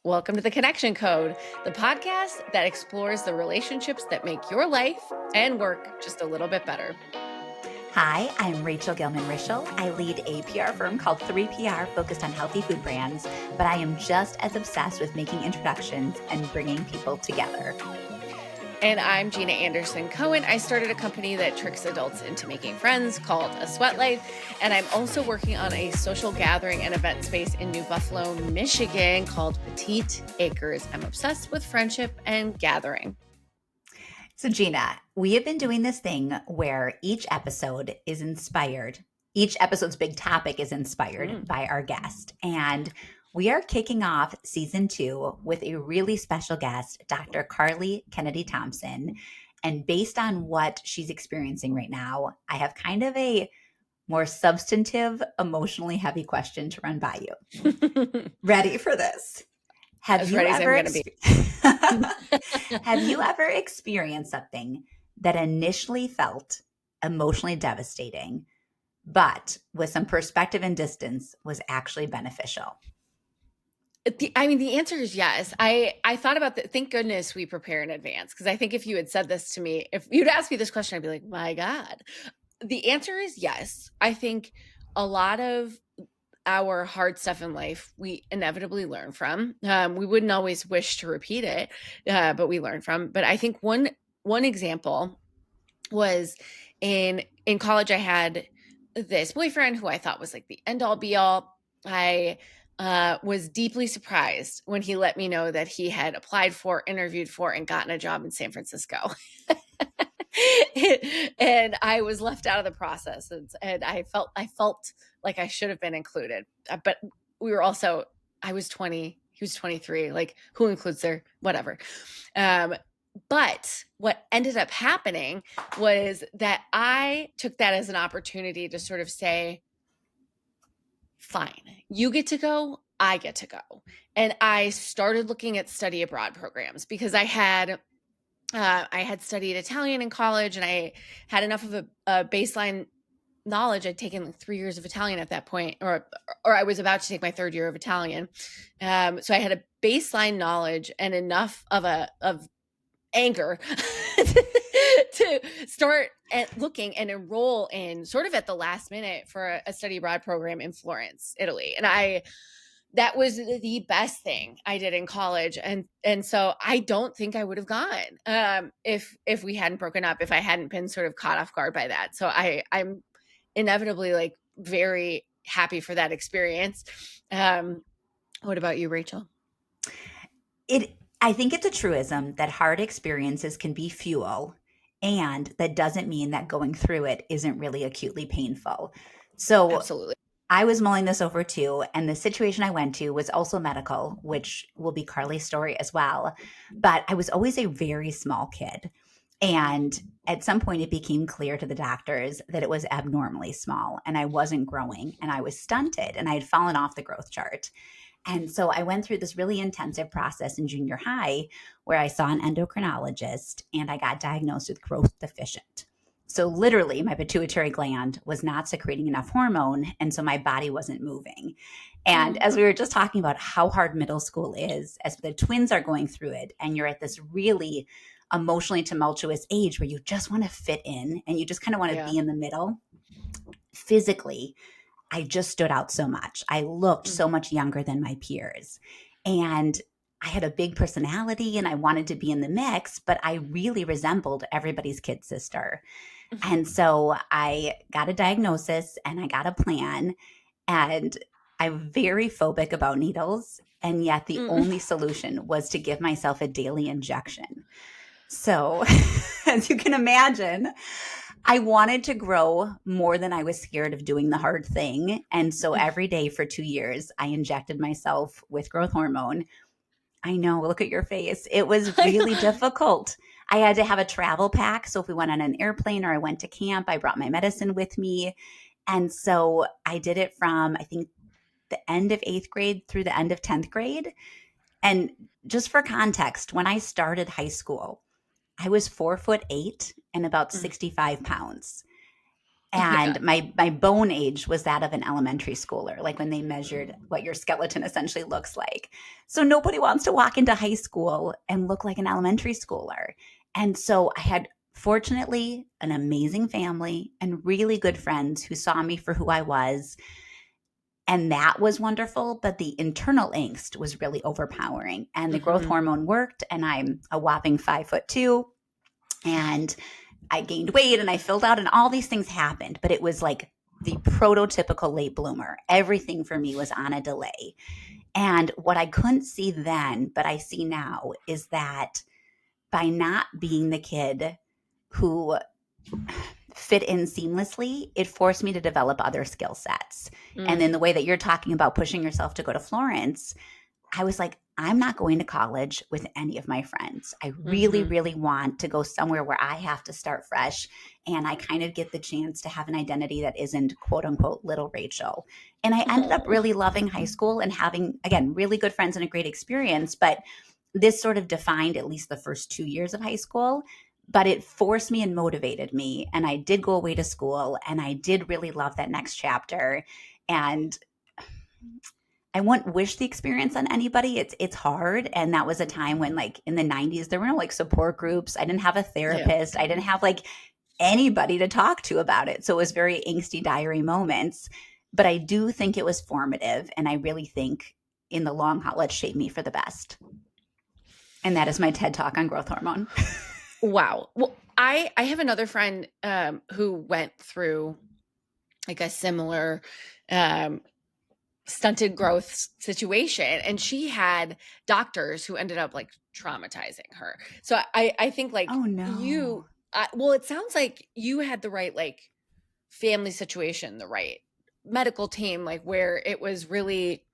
Welcome to The Connection Code, the podcast that explores the relationships that make your life and work just a little bit better. Hi, I'm Gillman Rischall. I lead a PR firm called 3PR focused on healthy food brands, but I am just as obsessed with making introductions and bringing people together. And I'm Jeana Anderson Cohen. I started a company that tricks adults into making friends called A Sweat Life. And I'm also working on a social gathering and event space in New Buffalo, Michigan called Petite Acres. I'm obsessed with friendship and gathering. So Jeana, we have been doing this thing where each episode is inspired. Each episode's big topic is inspired by our guest. And we are kicking off season 2 with a really special guest, Dr. Carlie Thompson. And based on what she's experiencing right now, I have kind of a more substantive, emotionally heavy question to run by you. Ready for this? Have you ever experienced something that initially felt emotionally devastating, but with some perspective and distance was actually beneficial? The answer is yes. I thought about that. Thank goodness we prepare in advance, because I think if you had said this to me, if you'd asked me this question, I'd be like, my God. The answer is yes. I think a lot of our hard stuff in life, we inevitably learn from. We wouldn't always wish to repeat it, but we learn from. But I think one example was in college. I had this boyfriend who I thought was like the end all be all. I was deeply surprised when he let me know that he had applied for, interviewed for, and gotten a job in San Francisco. And I was left out of the process, and I felt like I should have been included. But we were also, I was 20, he was 23. Like, who includes their whatever? But what ended up happening was that I took that as an opportunity to sort of say, fine, you get to go, I get to go. And I started looking at study abroad programs because I had studied Italian in college, and I had enough of a baseline knowledge. I'd taken like 3 years of Italian at that point, or I was about to take my third year of Italian. So I had a baseline knowledge and enough of anger to start looking and enroll in sort of at the last minute for a study abroad program in Florence, Italy. And that was the best thing I did in college. And so I don't think I would have gone if we hadn't broken up, if I hadn't been sort of caught off guard by that. So I'm inevitably like very happy for that experience. What about you, Rachel? I think it's a truism that hard experiences can be fuel, and that doesn't mean that going through it isn't really acutely painful. So Absolutely. I was mulling this over too, and the situation I went to was also medical, which will be Carlie's story as well. But I was always a very small kid. And at some point, it became clear to the doctors that it was abnormally small, and I wasn't growing, and I was stunted, and I had fallen off the growth chart. And so I went through this really intensive process in junior high where I saw an endocrinologist, and I got diagnosed with growth deficient. So literally, my pituitary gland was not secreting enough hormone, and so my body wasn't moving. And as we were just talking about how hard middle school is, as the twins are going through it, and you're at this really emotionally tumultuous age where you just want to fit in and you just kind of want to be in the middle. Physically, I just stood out so much. I looked so much younger than my peers. And I had a big personality and I wanted to be in the mix, but I really resembled everybody's kid sister. And so I got a diagnosis and I got a plan, and I'm very phobic about needles. And yet the only solution was to give myself a daily injection. So as you can imagine, I wanted to grow more than I was scared of doing the hard thing. And so every day for 2 years, I injected myself with growth hormone. I know, look at your face. It was really difficult. I had to have a travel pack. So if we went on an airplane or I went to camp, I brought my medicine with me. And so I did it from, I think, the end of 8th grade through the end of 10th grade. And just for context, when I started high school, I was 4'8" and about 65 pounds. And Yeah. my bone age was that of an elementary schooler, like when they measured what your skeleton essentially looks like. So nobody wants to walk into high school and look like an elementary schooler. And so I had, fortunately, an amazing family and really good friends who saw me for who I was. And that was wonderful. But the internal angst was really overpowering. And the growth Mhm. hormone worked. And I'm a whopping 5'2". And I gained weight and I filled out and all these things happened, but it was like the prototypical late bloomer. Everything for me was on a delay. And what I couldn't see then, but I see now, is that by not being the kid who fit in seamlessly, it forced me to develop other skill sets. And in Mm. the way that you're talking about pushing yourself to go to Florence, I was like, I'm not going to college with any of my friends. I really, Mhm. really want to go somewhere where I have to start fresh and I kind of get the chance to have an identity that isn't quote unquote little Rachel. And I ended up Oh. really loving high school and having, again, really good friends and a great experience. But this sort of defined at least the first 2 years of high school. But it forced me and motivated me. And I did go away to school and I did really love that next chapter. And I wouldn't wish the experience on anybody. It's hard. And that was a time when, like, in the 90s, there were no like support groups. I didn't have a Yeah. therapist. I didn't have like anybody to talk to about it. So it was very angsty diary moments. But I do think it was formative. And I really think in the long haul, it shaped me for the best. And that is my TED talk on growth hormone. Wow. Well, I have another friend who went through like a similar um stunted growth situation, and she had doctors who ended up like traumatizing her. So I think like Oh you no. well, it sounds like you had the right like family situation, the right medical team, like where it was really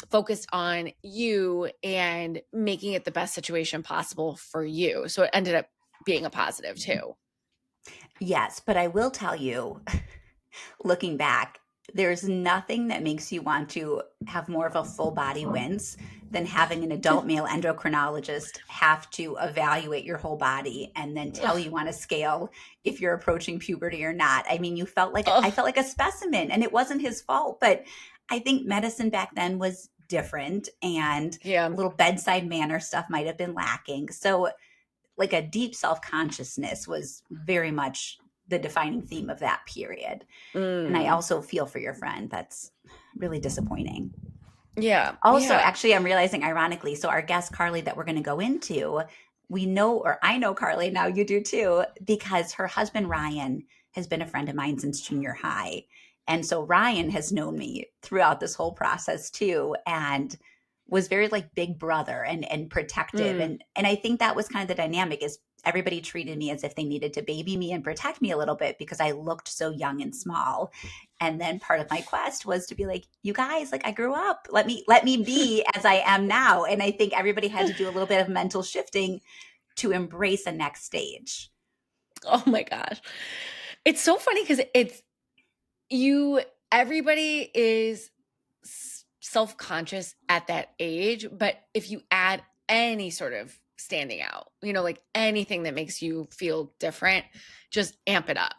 focused on you and making it the best situation possible for you. So it ended up being a positive too. Yes, but I will tell you, looking back, there's nothing that makes you want to have more of a full body wince than having an adult male endocrinologist have to evaluate your whole body and then tell Ugh. you on a scale if you're approaching puberty or not. I mean, I Ugh. felt like a specimen and it wasn't his fault, but I think medicine back then was different and Yeah. a little bedside manner stuff might have been lacking. So like a deep self-consciousness was very much the defining theme of that period. And I Mm. also feel for your friend. That's really disappointing. Yeah. Also, Yeah. actually, I'm realizing ironically, so our guest Carlie that we're going to go into, we know, or I know Carlie, now you do too, because her husband Ryan has been a friend of mine since junior high. And so Ryan has known me throughout this whole process too, and was very like big brother and protective. Mm. And I think that was kind of the dynamic, is everybody treated me as if they needed to baby me and protect me a little bit because I looked so young and small. And then part of my quest was to be like, you guys, like I grew up, let me be as I am now. And I think everybody had to do a little bit of mental shifting to embrace a next stage. Oh my gosh. It's so funny because it's you, everybody is self-conscious at that age, but if you add any sort of standing out, like anything that makes you feel different, just amp it up.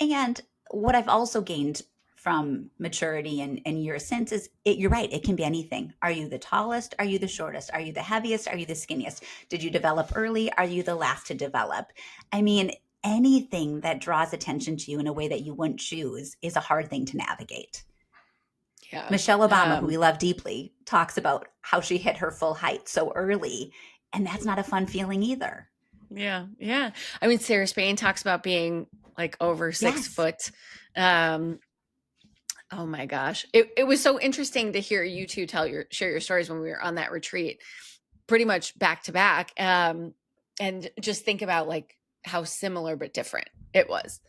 And what I've also gained from maturity and years since is you're right, it can be anything. Are you the tallest? Are you the shortest? Are you the heaviest? Are you the skinniest? Did you develop early? Are you the last to develop? I mean, anything that draws attention to you in a way that you wouldn't choose is a hard thing to navigate. Yeah. Michelle Obama, who we love deeply, talks about how she hit her full height so early. And that's not a fun feeling either. Yeah. Yeah. I mean, Sarah Spain talks about being like over six Yes. foot. Um, oh my gosh. It was so interesting to hear you two share your stories when we were on that retreat, pretty much back to back. And just think about like how similar but different it was.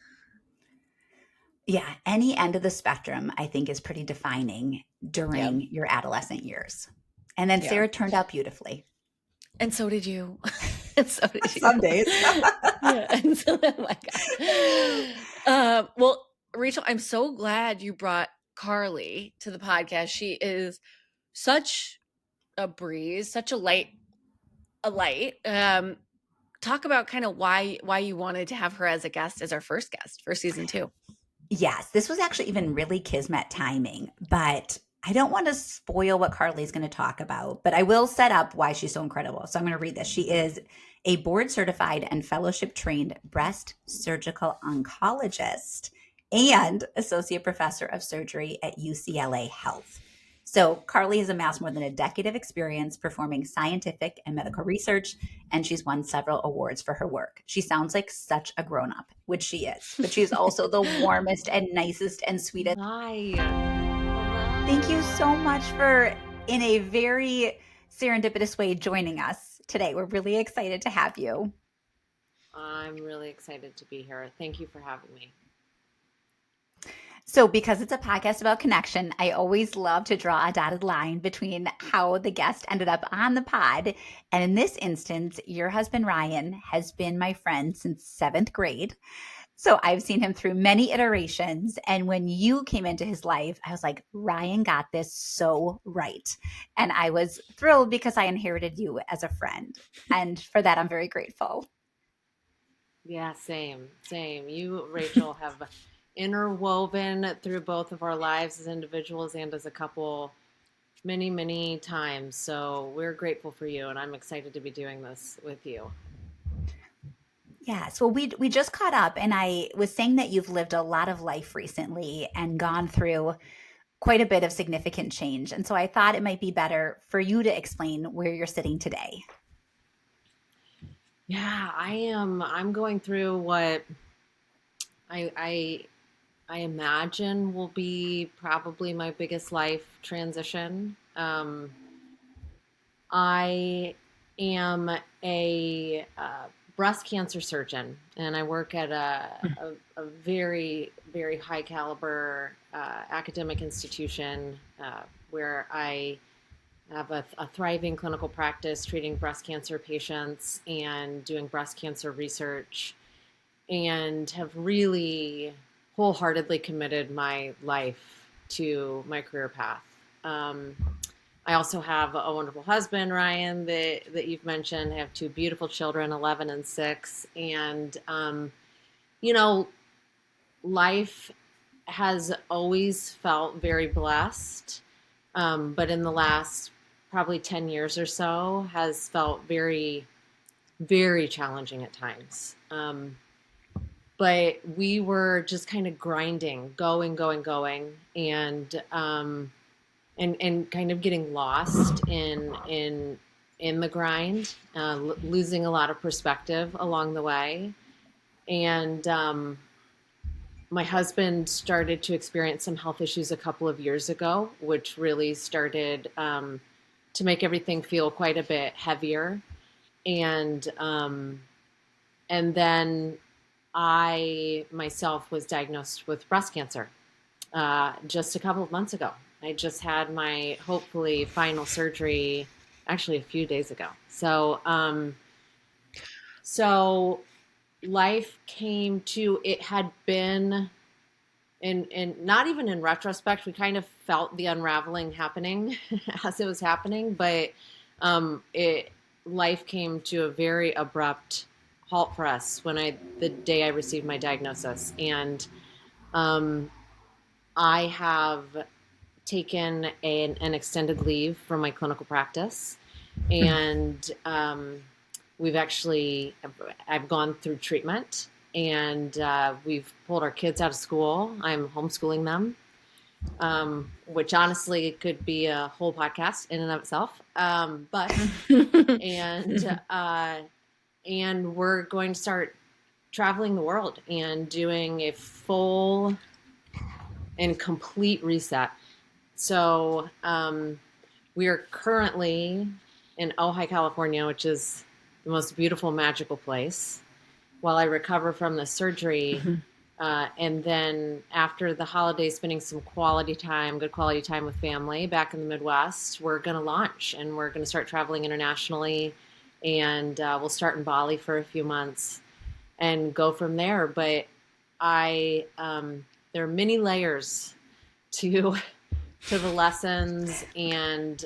Yeah. Any end of the spectrum, I think, is pretty defining Yeah. during your adolescent years. And then Yeah. Sarah turned out beautifully. And so did you. And so did you. Some days. Yeah. And so, oh my God. Well, Rachel, I'm so glad you brought Carlie to the podcast. She is such a breeze, such a light. Talk about kind of why you wanted to have her as a guest, as our first guest for season 2. Yes, this was actually even really kismet timing, but I don't want to spoil what Carly's going to talk about, but I will set up why she's so incredible. So I'm going to read this. She is a board certified and fellowship trained breast surgical oncologist and associate professor of surgery at UCLA Health. So Carly has amassed more than a decade of experience performing scientific and medical research, and she's won several awards for her work. She sounds like such a grown up, which she is, but she's also the warmest and nicest and sweetest. Hi. Thank you so Hello. much for, in a very serendipitous way, joining us today. We're really excited to have you. I'm really excited to be here. Thank you for having me. So, because it's a podcast about connection, I always love to draw a dotted line between how the guest ended up on the pod. And in this instance, your husband, Ryan, has been my friend since seventh grade. So I've seen him through many iterations. And when you came into his life, I was like, Ryan got this so right. And I was thrilled because I inherited you as a friend. And for that, I'm very grateful. Yeah, same, same. You, Rachel, have interwoven through both of our lives as individuals and as a couple many, many times. So we're grateful for you, and I'm excited to be doing this with you. Yes. Well, we just caught up, and I was saying that you've lived a lot of life recently and gone through quite a bit of significant change. And so I thought it might be better for you to explain where you're sitting today. Yeah, I am. I'm going through what I I I imagine will be probably my biggest life transition. I am a breast cancer surgeon, and I work at a very, very high caliber academic institution where I have a thriving clinical practice treating breast cancer patients and doing breast cancer research, and have really wholeheartedly committed my life to my career path. Um, I also have a wonderful husband, Ryan, that you've mentioned. I have two beautiful children, 11 and 6. And, you know, life has always felt very blessed, but in the last probably 10 years or so has felt very, very challenging at times. But we were just kind of grinding, going, going, going, and kind of getting lost in the grind, losing a lot of perspective along the way. And my husband started to experience some health issues a couple of years ago, which really started to make everything feel quite a bit heavier. And then I myself was diagnosed with breast cancer just a couple of months ago. I just had my hopefully final surgery actually a few days ago. So life came to, it had been in not even in retrospect, we kind of felt the unraveling happening as it was happening, but it life came to a very abrupt halt for us when the day I received my diagnosis. And um, I have taken an extended leave from my clinical practice, and I've gone through treatment, and we've pulled our kids out of school. I'm homeschooling them, which honestly could be a whole podcast in and of itself. But and and we're going to start traveling the world and doing a full and complete reset. So we are currently in Ojai, California, which is the most beautiful, magical place, while I recover from the surgery. And then after the holidays, spending some quality time, good quality time with family back in the Midwest, we're going to launch and we're going to start traveling internationally. And we'll start in Bali for a few months and go from there. But there are many layers to the lessons, and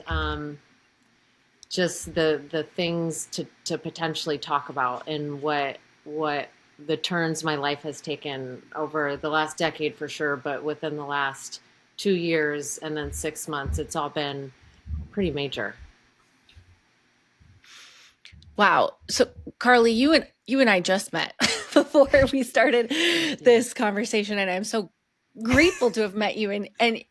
just the things to potentially talk about, and what the turns my life has taken over the last decade for sure, but within the last 2 years and then 6 months, it's all been pretty major. Wow. So Carlie, you and I just met before we started this conversation, and I'm so grateful to have met you. And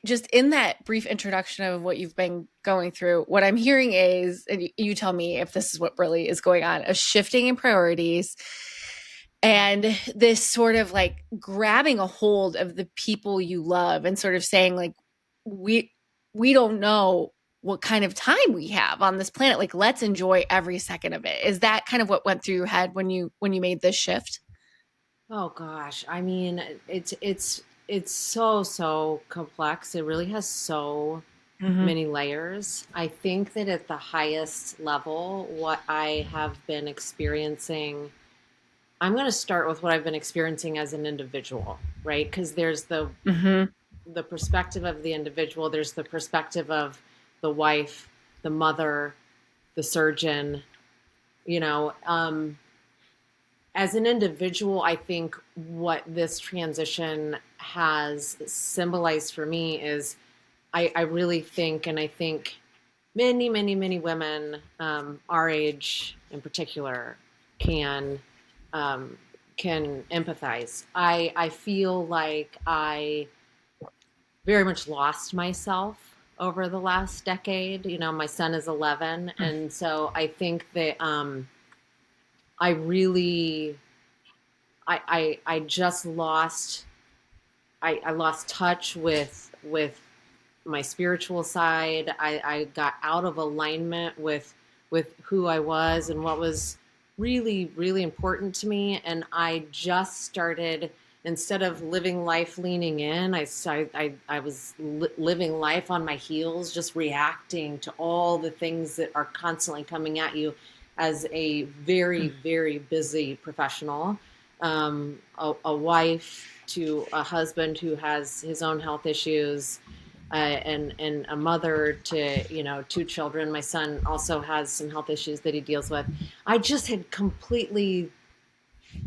just in that brief introduction of what you've been going through, what I'm hearing is, and you tell me if this is what really is going on, a shifting in priorities and this sort of like grabbing a hold of the people you love and sort of saying like, we don't know what kind of time we have on this planet. Like, let's enjoy every second of it. Is that kind of what went through your head when you made this shift? Oh gosh, I mean, it's so complex. It really has so Mm-hmm. many layers. I think that at the highest level, what I have been experiencing, I'm going to start with what I've been experiencing as an individual, right? Because there's Mm-hmm. the perspective of the individual, there's the perspective of the wife, the mother, the surgeon, you know. As an individual, I think what this transition has symbolized for me is I really think, and I think many women our age in particular can can empathize. I feel like I very much lost myself over the last decade. You know, my son is 11, and so I think that I really I just lost I lost touch with my spiritual side. I got out of alignment with who I was and what was really important to me. And I just started, instead of living life leaning in, I was living life on my heels, just reacting to all the things that are constantly coming at you as a very busy professional, a wife to a husband who has his own health issues, and a mother to, you know, two children. My son also has some health issues that he deals with. I just had completely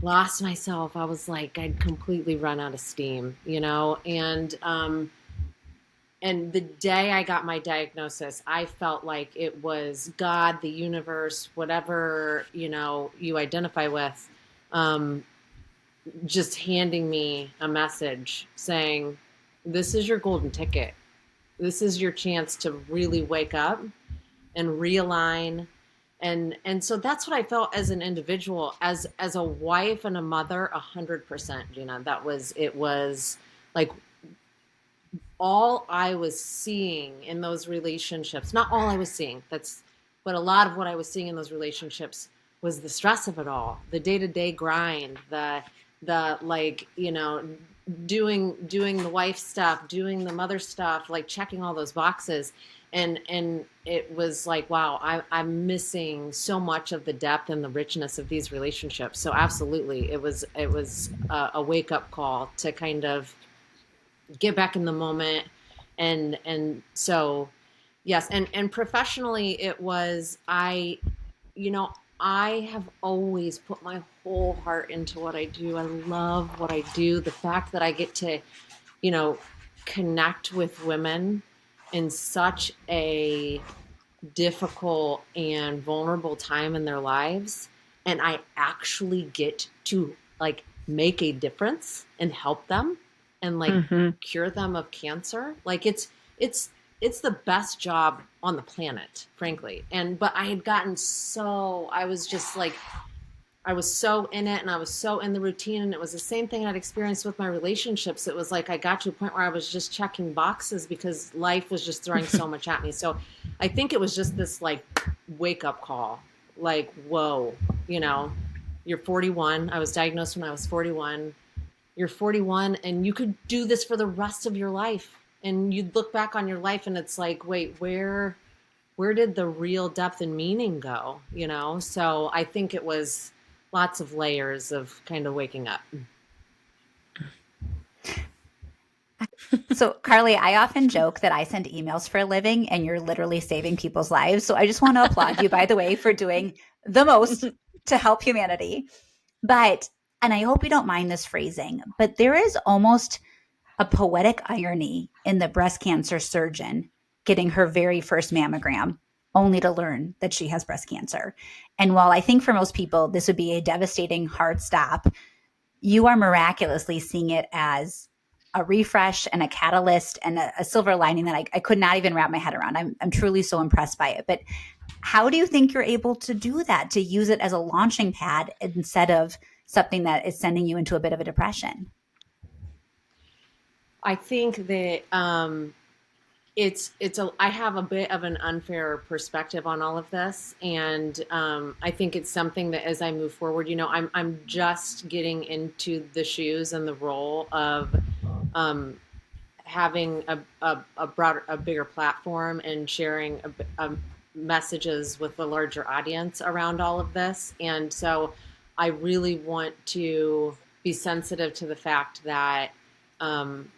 lost myself. I was like, I'd completely run out of steam, you know. And the day I got my diagnosis, I felt like it was God, the universe, whatever, you know, you identify with, um, just handing me a message saying, this is your golden ticket. This is your chance to really wake up and realign. And so that's what I felt as an individual, as a wife and a mother. 100%, Jeana. It was like all I was seeing in those relationships. Not all I was seeing, but a lot of what I was seeing in those relationships was the stress of it all, the day-to-day grind, the like, you know, doing the wife stuff, doing the mother stuff, like checking all those boxes. And it was like, wow, I'm missing so much of the depth and the richness of these relationships. So absolutely, it was a wake up call to kind of get back in the moment. And so yes, and professionally, it was, you know, I have always put my whole heart into what I do. I love what I do. The fact that I get to, you know, connect with women in such a difficult and vulnerable time in their lives, and I actually get to like make a difference and help them and like Mm-hmm. cure them of cancer. Like it's it's the best job on the planet, frankly. And but I had gotten so, I was just like, I was so in it and I was so in the routine, and it was the same thing I'd experienced with my relationships. It was like I got to a point where I was just checking boxes because life was just throwing so much at me. So I think it was just this like wake up call, like, whoa, you know, you're 41. I was diagnosed when I was 41. You're 41 and you could do this for the rest of your life. And you'd look back on your life and it's like, wait, where did the real depth and meaning go? You know? So I think it was lots of layers of kind of waking up. So, Carlie, I often joke that I send emails for a living and you're literally saving people's lives. So, I just want to applaud you, by the way, for doing the most to help humanity. But, and I hope you don't mind this phrasing, but there is almost a poetic irony in the breast cancer surgeon getting her very first mammogram only to learn that she has breast cancer. And while I think for most people this would be a devastating hard stop, you are miraculously seeing it as a refresh and a catalyst and a silver lining that I could not even wrap my head around. I'm truly so impressed by it. But how do you think you're able to do that, to use it as a launching pad instead of something that is sending you into a bit of a depression? I think that I have a bit of an unfair perspective on all of this, and I think it's something that as I move forward, I'm just getting into the shoes and the role of um, having a bigger platform and sharing messages with a larger audience around all of this. And so I really want to be sensitive to the fact that um,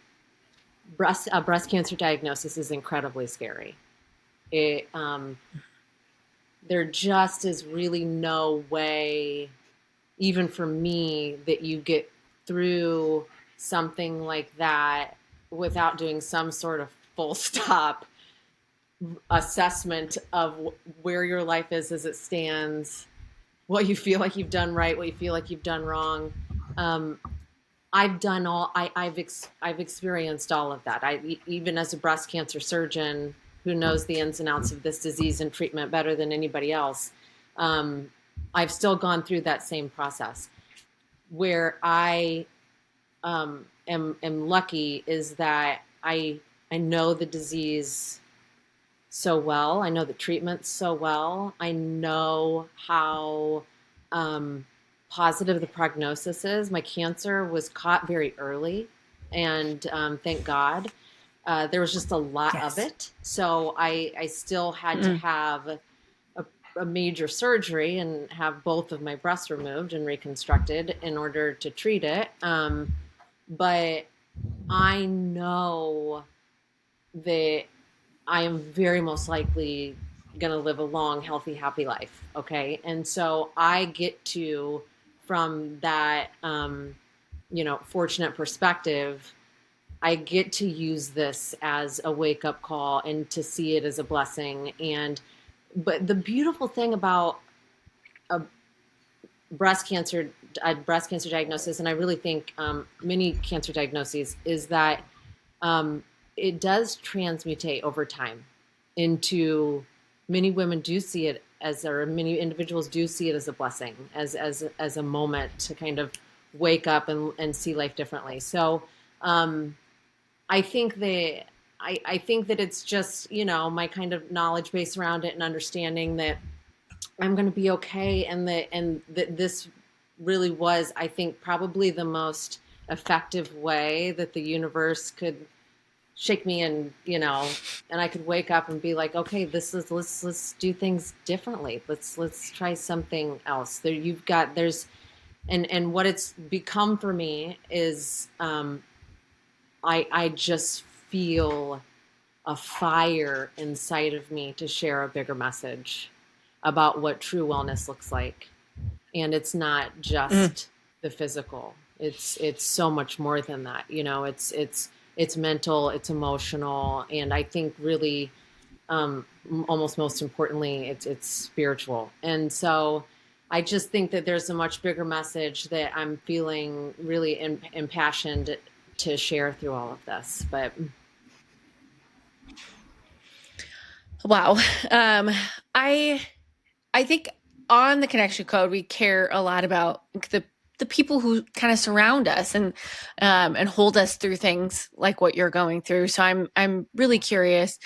breast cancer diagnosis is incredibly scary. It There just is really no way, even for me, that you get through something like that without doing some sort of full stop assessment of where your life is as it stands, what you feel like you've done right, what you feel like you've done wrong. Um, I've done all. I've experienced all of that. Even as a breast cancer surgeon who knows the ins and outs of this disease and treatment better than anybody else, um, I've still gone through that same process. Where I am lucky is that I know the disease so well. I know the treatment so well. I know how um, positive the prognosis is. My cancer was caught very early, and thank God. There was just a lot of Yes. it. So I still had to Mm. have a major surgery and have both of my breasts removed and reconstructed in order to treat it. But I know that I am very most likely going to live a long, healthy, happy life. Okay. And so I get to, from that, fortunate perspective, I get to use this as a wake up call and to see it as a blessing. But the beautiful thing about a breast cancer, diagnosis, and I really think many cancer diagnoses, is that um, it does transmutate over time into, many women do see it as, or many individuals do see it as a blessing, as a moment to kind of wake up and see life differently. So um, I think that I think that it's just, my kind of knowledge base around it and understanding that I'm going to be okay, and that this really was, I think, probably the most effective way that the universe could shake me, and I could wake up and be like, okay, this is, let's do things differently. Let's try something else. There's and what it's become for me is I just feel a fire inside of me to share a bigger message about what true wellness looks like. And it's not Mm. just the physical. It's so much more than that. It's mental, it's emotional, and I think really almost most importantly, it's spiritual. And so I just think that there's a much bigger message that I'm feeling really impassioned to share through all of this. But Wow. Um, I I think on the connection code we care a lot about the people who kind of surround us and hold us through things like what you're going through. So I'm really curious,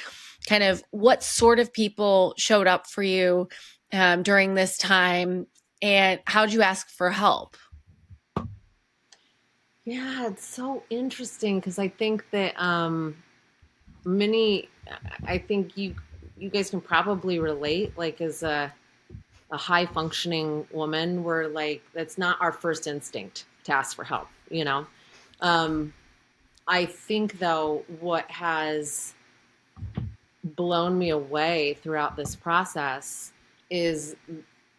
kind of what sort of people showed up for you during this time, and how did you ask for help? yeah, it's so interesting because I think that many, I think you guys can probably relate, like as a high functioning woman, we're like, that's not our first instinct to ask for help, um I think though what has blown me away throughout this process is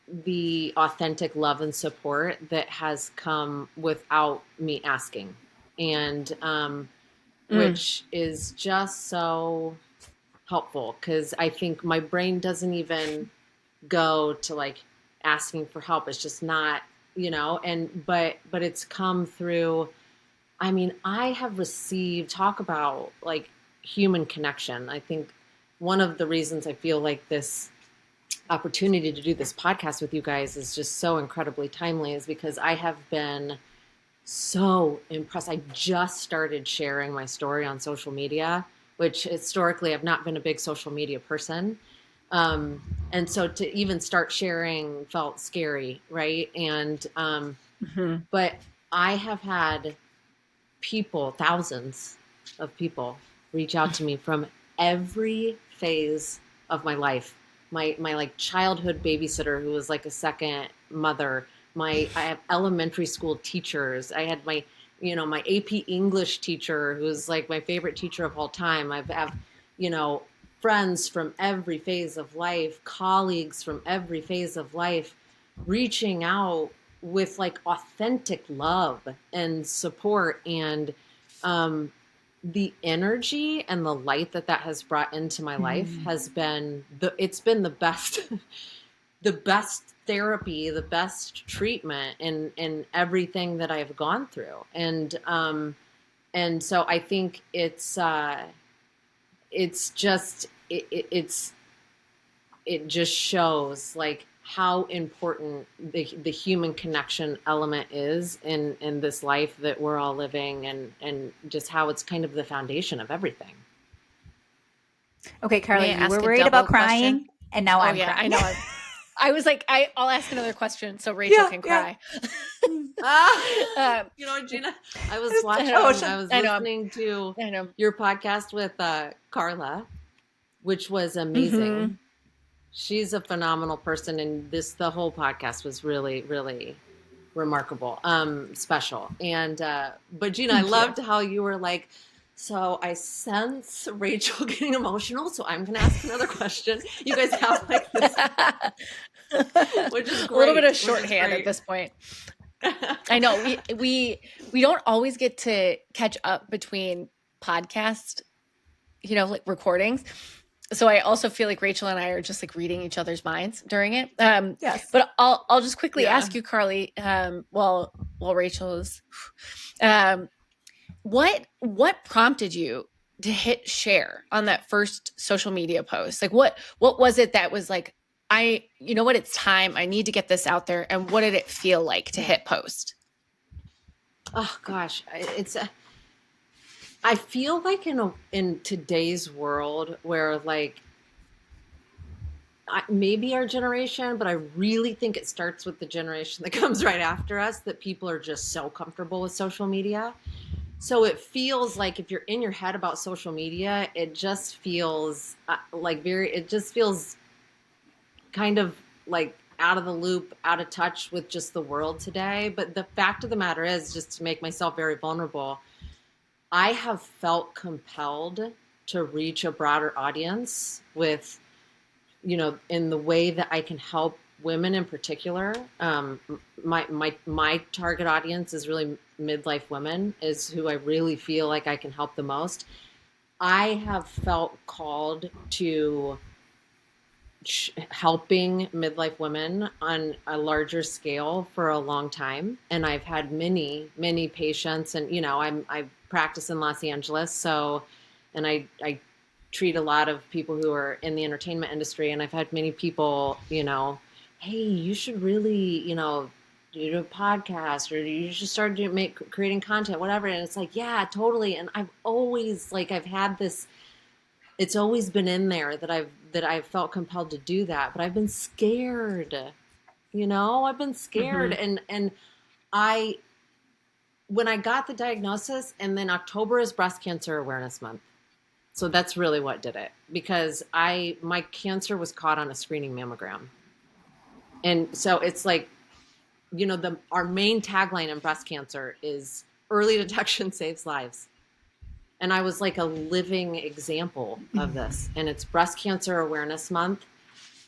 the authentic love and support that has come without me asking. And which is just so helpful, because I think my brain doesn't even go to like asking for help. It's just not, but it's come through. I mean, I have received, talk about like human connection. I think one of the reasons I feel like this opportunity to do this podcast with you guys is just so incredibly timely is because I have been so impressed. I just started sharing my story on social media, which historically I've not been a big social media person. And so to even start sharing felt scary, right? And but I have had people, thousands of people, reach out to me from every phase of my life. My like childhood babysitter who was like a second mother. I have elementary school teachers. I had my AP English teacher who's like my favorite teacher of all time. I have, friends from every phase of life, colleagues from every phase of life reaching out with like authentic love and support, and the energy and the light that has brought into my life has been it's been the best the best therapy, the best treatment in everything that I've gone through. And so I think it's just it just shows like how important the human connection element is in this life that we're all living, and just how it's kind of the foundation of everything. Okay, Carlie, May I you were ask a worried double about question? crying, and now I'm yeah, crying. I know. I was like, I'll ask another question so Rachel can cry. Jeana, I was watching, I was I know. listening to your podcast with Carla, which was amazing. She's a phenomenal person, and the whole podcast was really, really remarkable, special. And but Jeana, I loved how you were like, so I sense Rachel getting emotional, so I'm gonna ask another question. You guys have like this, which is great. A little bit of shorthand at this point. I know we don't always get to catch up between podcast, like recordings. So I also feel like Rachel and I are just like reading each other's minds during it. Yes. But I'll just quickly ask you, Carlie, while Rachel is, what prompted you to hit share on that first social media post? Like what was it that was like, it's time, I need to get this out there. And what did it feel like to hit post? Oh gosh, I feel like in today's world where like maybe our generation, but I really think it starts with the generation that comes right after us, that people are just so comfortable with social media. So it feels like if you're in your head about social media, it just feels it just feels kind of like out of the loop, out of touch with just the world today. But the fact of the matter is, just to make myself very vulnerable, I have felt compelled to reach a broader audience with, in the way that I can help women in particular. My target audience is really midlife women, is who I really feel like I can help the most. I have felt called to helping midlife women on a larger scale for a long time. And I've had many, many patients, and, I practice in Los Angeles. So, and I treat a lot of people who are in the entertainment industry. And I've had many people, hey, you should really, do a podcast, or you should start creating content, whatever. And it's like, yeah, totally. And I've always I've had this, it's always been in there that I've felt compelled to do that, but I've been scared, I've been scared. And when I got the diagnosis, and then October is Breast Cancer Awareness Month. So that's really what did it, because my cancer was caught on a screening mammogram. And so it's like, our main tagline in breast cancer is early detection saves lives. And I was like a living example of this. And it's Breast Cancer Awareness Month.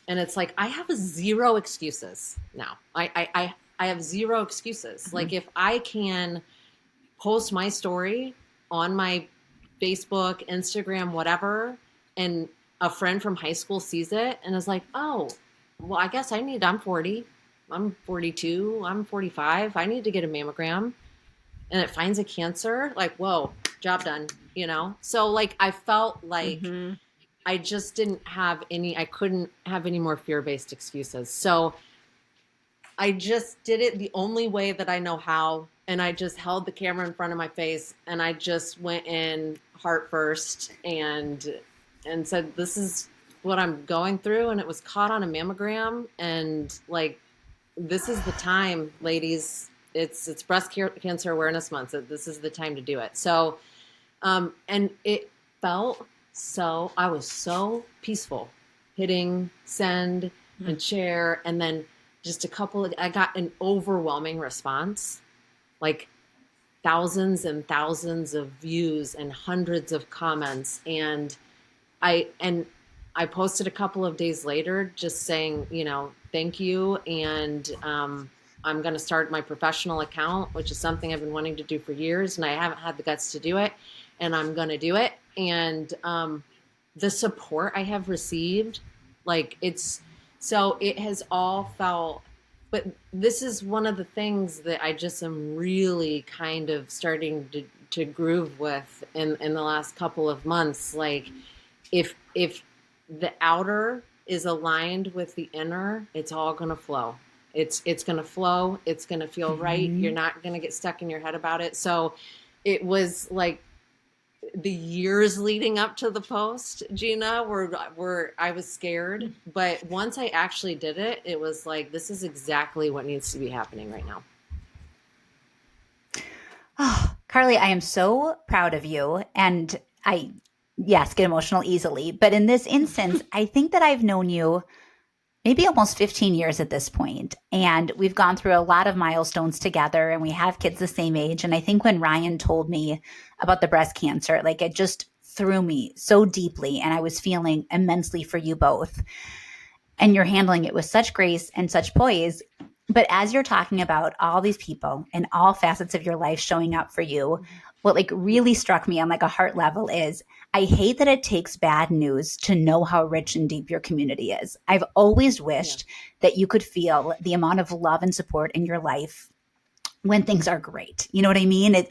And it's like, I have zero excuses now. I have zero excuses. Like if I can post my story on my Facebook, Instagram, whatever, and a friend from high school sees it and is like, oh, well, I guess I'm 40, I'm 42, I'm 45, I need to get a mammogram. And it finds a cancer, like, whoa, job done, you know? So like, I felt like Mm-hmm. I just I couldn't have any more fear-based excuses. So I just did it the only way that I know how. And I just held the camera in front of my face and I just went in heart first and said, this is what I'm going through. And it was caught on a mammogram. And like, this is the time, ladies. It's breast cancer awareness month. So this is the time to do it. So, and it felt I was so peaceful hitting send and share. And then just I got an overwhelming response, like thousands and thousands of views and hundreds of comments. And I posted a couple of days later just saying, you know, thank you. And I'm going to start my professional account, which is something I've been wanting to do for years. And I haven't had the guts to do it. And I'm going to do it. And the support I have received, like it has all felt, but this is one of the things that I just am really kind of starting to groove with in the last couple of months. Like if the outer is aligned with the inner, it's all going to flow. It's going to flow. It's going to feel right. You're not going to get stuck in your head about it. So it was like the years leading up to the post, Jeana, were I was scared. But once I actually did it, it was like, this is exactly what needs to be happening right now. Oh, Carlie, I am so proud of you. And I, yes, get emotional easily. But in this instance, I think that I've known you maybe almost 15 years at this point. And we've gone through a lot of milestones together and we have kids the same age. And I think when Ryan told me about the breast cancer, like it just threw me so deeply and I was feeling immensely for you both. And you're handling it with such grace and such poise. But as you're talking about all these people and all facets of your life showing up for you, what like really struck me on like a heart level is I hate that it takes bad news to know how rich and deep your community is. I've always wished that you could feel the amount of love and support in your life when things are great. You know what I mean?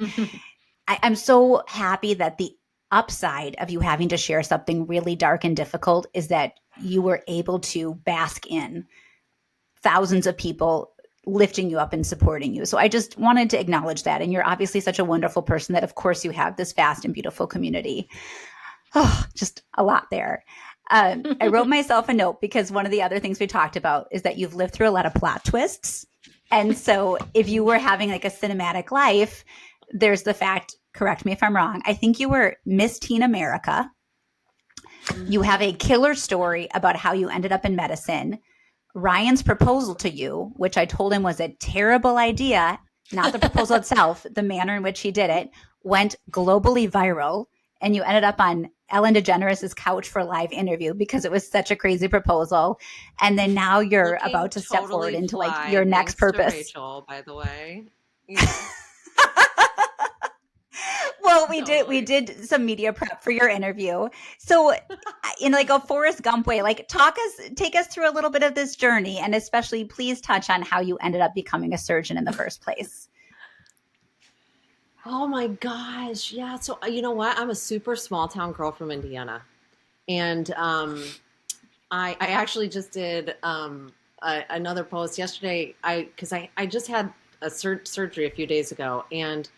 I'm so happy that the upside of you having to share something really dark and difficult is that you were able to bask in thousands of people lifting you up and supporting you. So I just wanted to acknowledge that. And you're obviously such a wonderful person that, of course, you have this vast and beautiful community. Oh, just a lot there. I wrote myself a note because one of the other things we talked about is that you've lived through a lot of plot twists. And so if you were having like a cinematic life, there's the fact, correct me if I'm wrong, I think you were Miss Teen America. You have a killer story about how you ended up in medicine. Ryan's proposal to you, which I told him was a terrible idea, not the proposal itself, the manner in which he did it, went globally viral. And you ended up on Ellen DeGeneres' couch for a live interview because it was such a crazy proposal. And then now you're Looking about to step forward totally into like fly, your next thanks to purpose. Rischall, by the way. Yeah. Well, we did some media prep for your interview. So in like a Forrest Gump way, like take us through a little bit of this journey and especially please touch on how you ended up becoming a surgeon in the first place. Oh my gosh. Yeah. So you know what? I'm a super small town girl from Indiana. And I actually just did another post yesterday. Because I just had a surgery a few days ago. And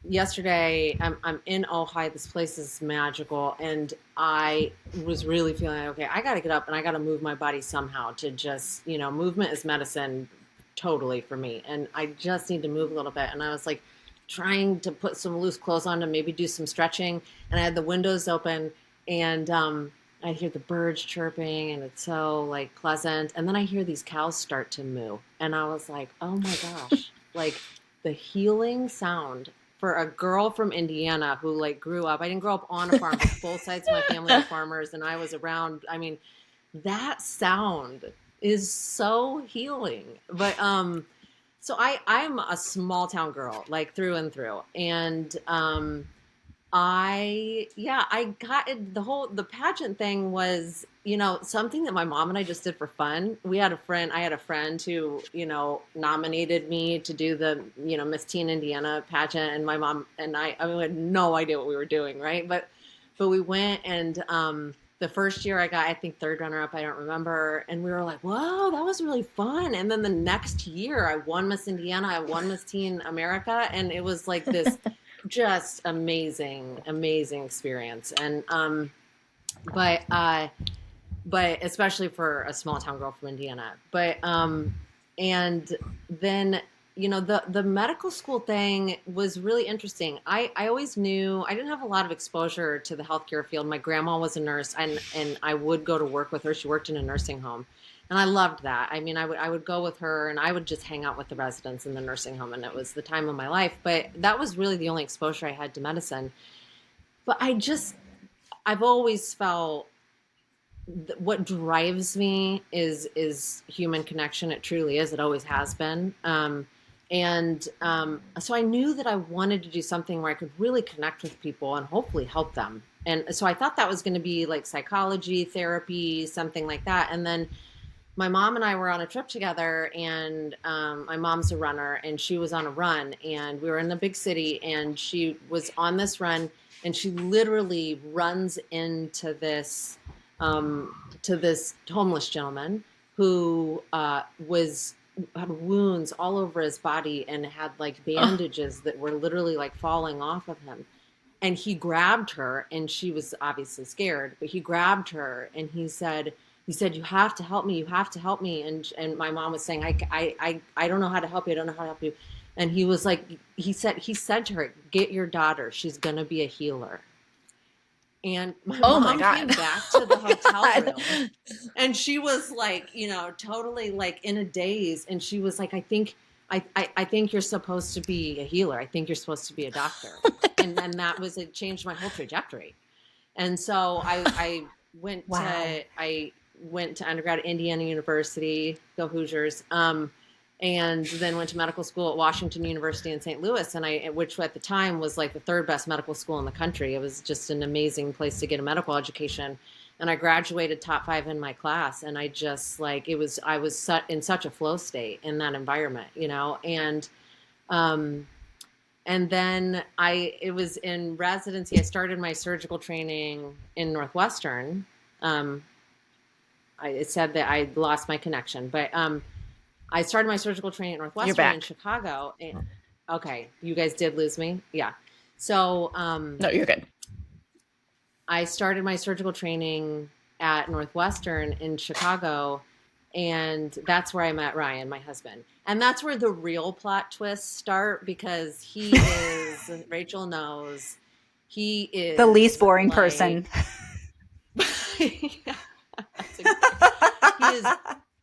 yesterday I'm in Ojai. This place is magical. And I was really feeling like, okay, I got to get up and I got to move my body somehow to just, you know, movement is medicine totally for me. And I just need to move a little bit. And I was like trying to put some loose clothes on to maybe do some stretching. And I had the windows open and I hear the birds chirping and it's so like pleasant. And then I hear these cows start to moo. And I was like, oh my gosh, like the healing sound for a girl from Indiana who like grew up. I didn't grow up on a farm, but both sides of my family were farmers and I was around. I mean, that sound is so healing. But so I'm a small town girl, like through and through. And I got it. The pageant thing was, something that my mom and I just did for fun. I had a friend who, nominated me to do the, Miss Teen Indiana pageant, and my mom and we had no idea what we were doing, right? But we went, and the first year I got, I think, third runner up, I don't remember, and we were like, whoa, that was really fun. And then the next year I won Miss Indiana, I won Miss Teen America, and it was like this just amazing experience. And but especially for a small town girl from Indiana. But and then, the medical school thing was really interesting. I always knew I didn't have a lot of exposure to the healthcare field. My grandma was a nurse, and I would go to work with her. She worked in a nursing home, and I loved that. I mean, I would go with her, and I would just hang out with the residents in the nursing home, and it was the time of my life. But that was really the only exposure I had to medicine. But I've always felt what drives me is human connection. It truly is. It always has been. So I knew that I wanted to do something where I could really connect with people and hopefully help them. And so I thought that was going to be like psychology, therapy, something like that. And then my mom and I were on a trip together, and my mom's a runner, and she was on a run, and we were in the big city, and she was on this run, and she literally runs into this homeless gentleman who had wounds all over his body and had like bandages that were literally like falling off of him. And he grabbed her, and she was obviously scared, but he grabbed her, and he said, you have to help me. You have to help me. And my mom was saying, I don't know how to help you. I don't know how to help you. And he was like, he said to her, get your daughter. She's going to be a healer. And my mom came back to the hotel room, and she was like, totally like in a daze. And she was like, I think you're supposed to be a healer. I think you're supposed to be a doctor. And then it changed my whole trajectory. And so I went to undergrad at Indiana University, go Hoosiers, and then went to medical school at Washington University in St. Louis, which at the time was like the third best medical school in the country. It was just an amazing place to get a medical education. And I graduated top 5 in my class, and I just like, I was in such a flow state in that environment, and then it was in residency. I started my surgical training in Northwestern. It said that I lost my connection, but I started my surgical training at Northwestern in Chicago. Okay, you guys did lose me? Yeah. So no, you're good. I started my surgical training at Northwestern in Chicago, and that's where I met Ryan, my husband. And that's where the real plot twists start, because he is, Rachel knows, he is the least boring person. Yeah, he is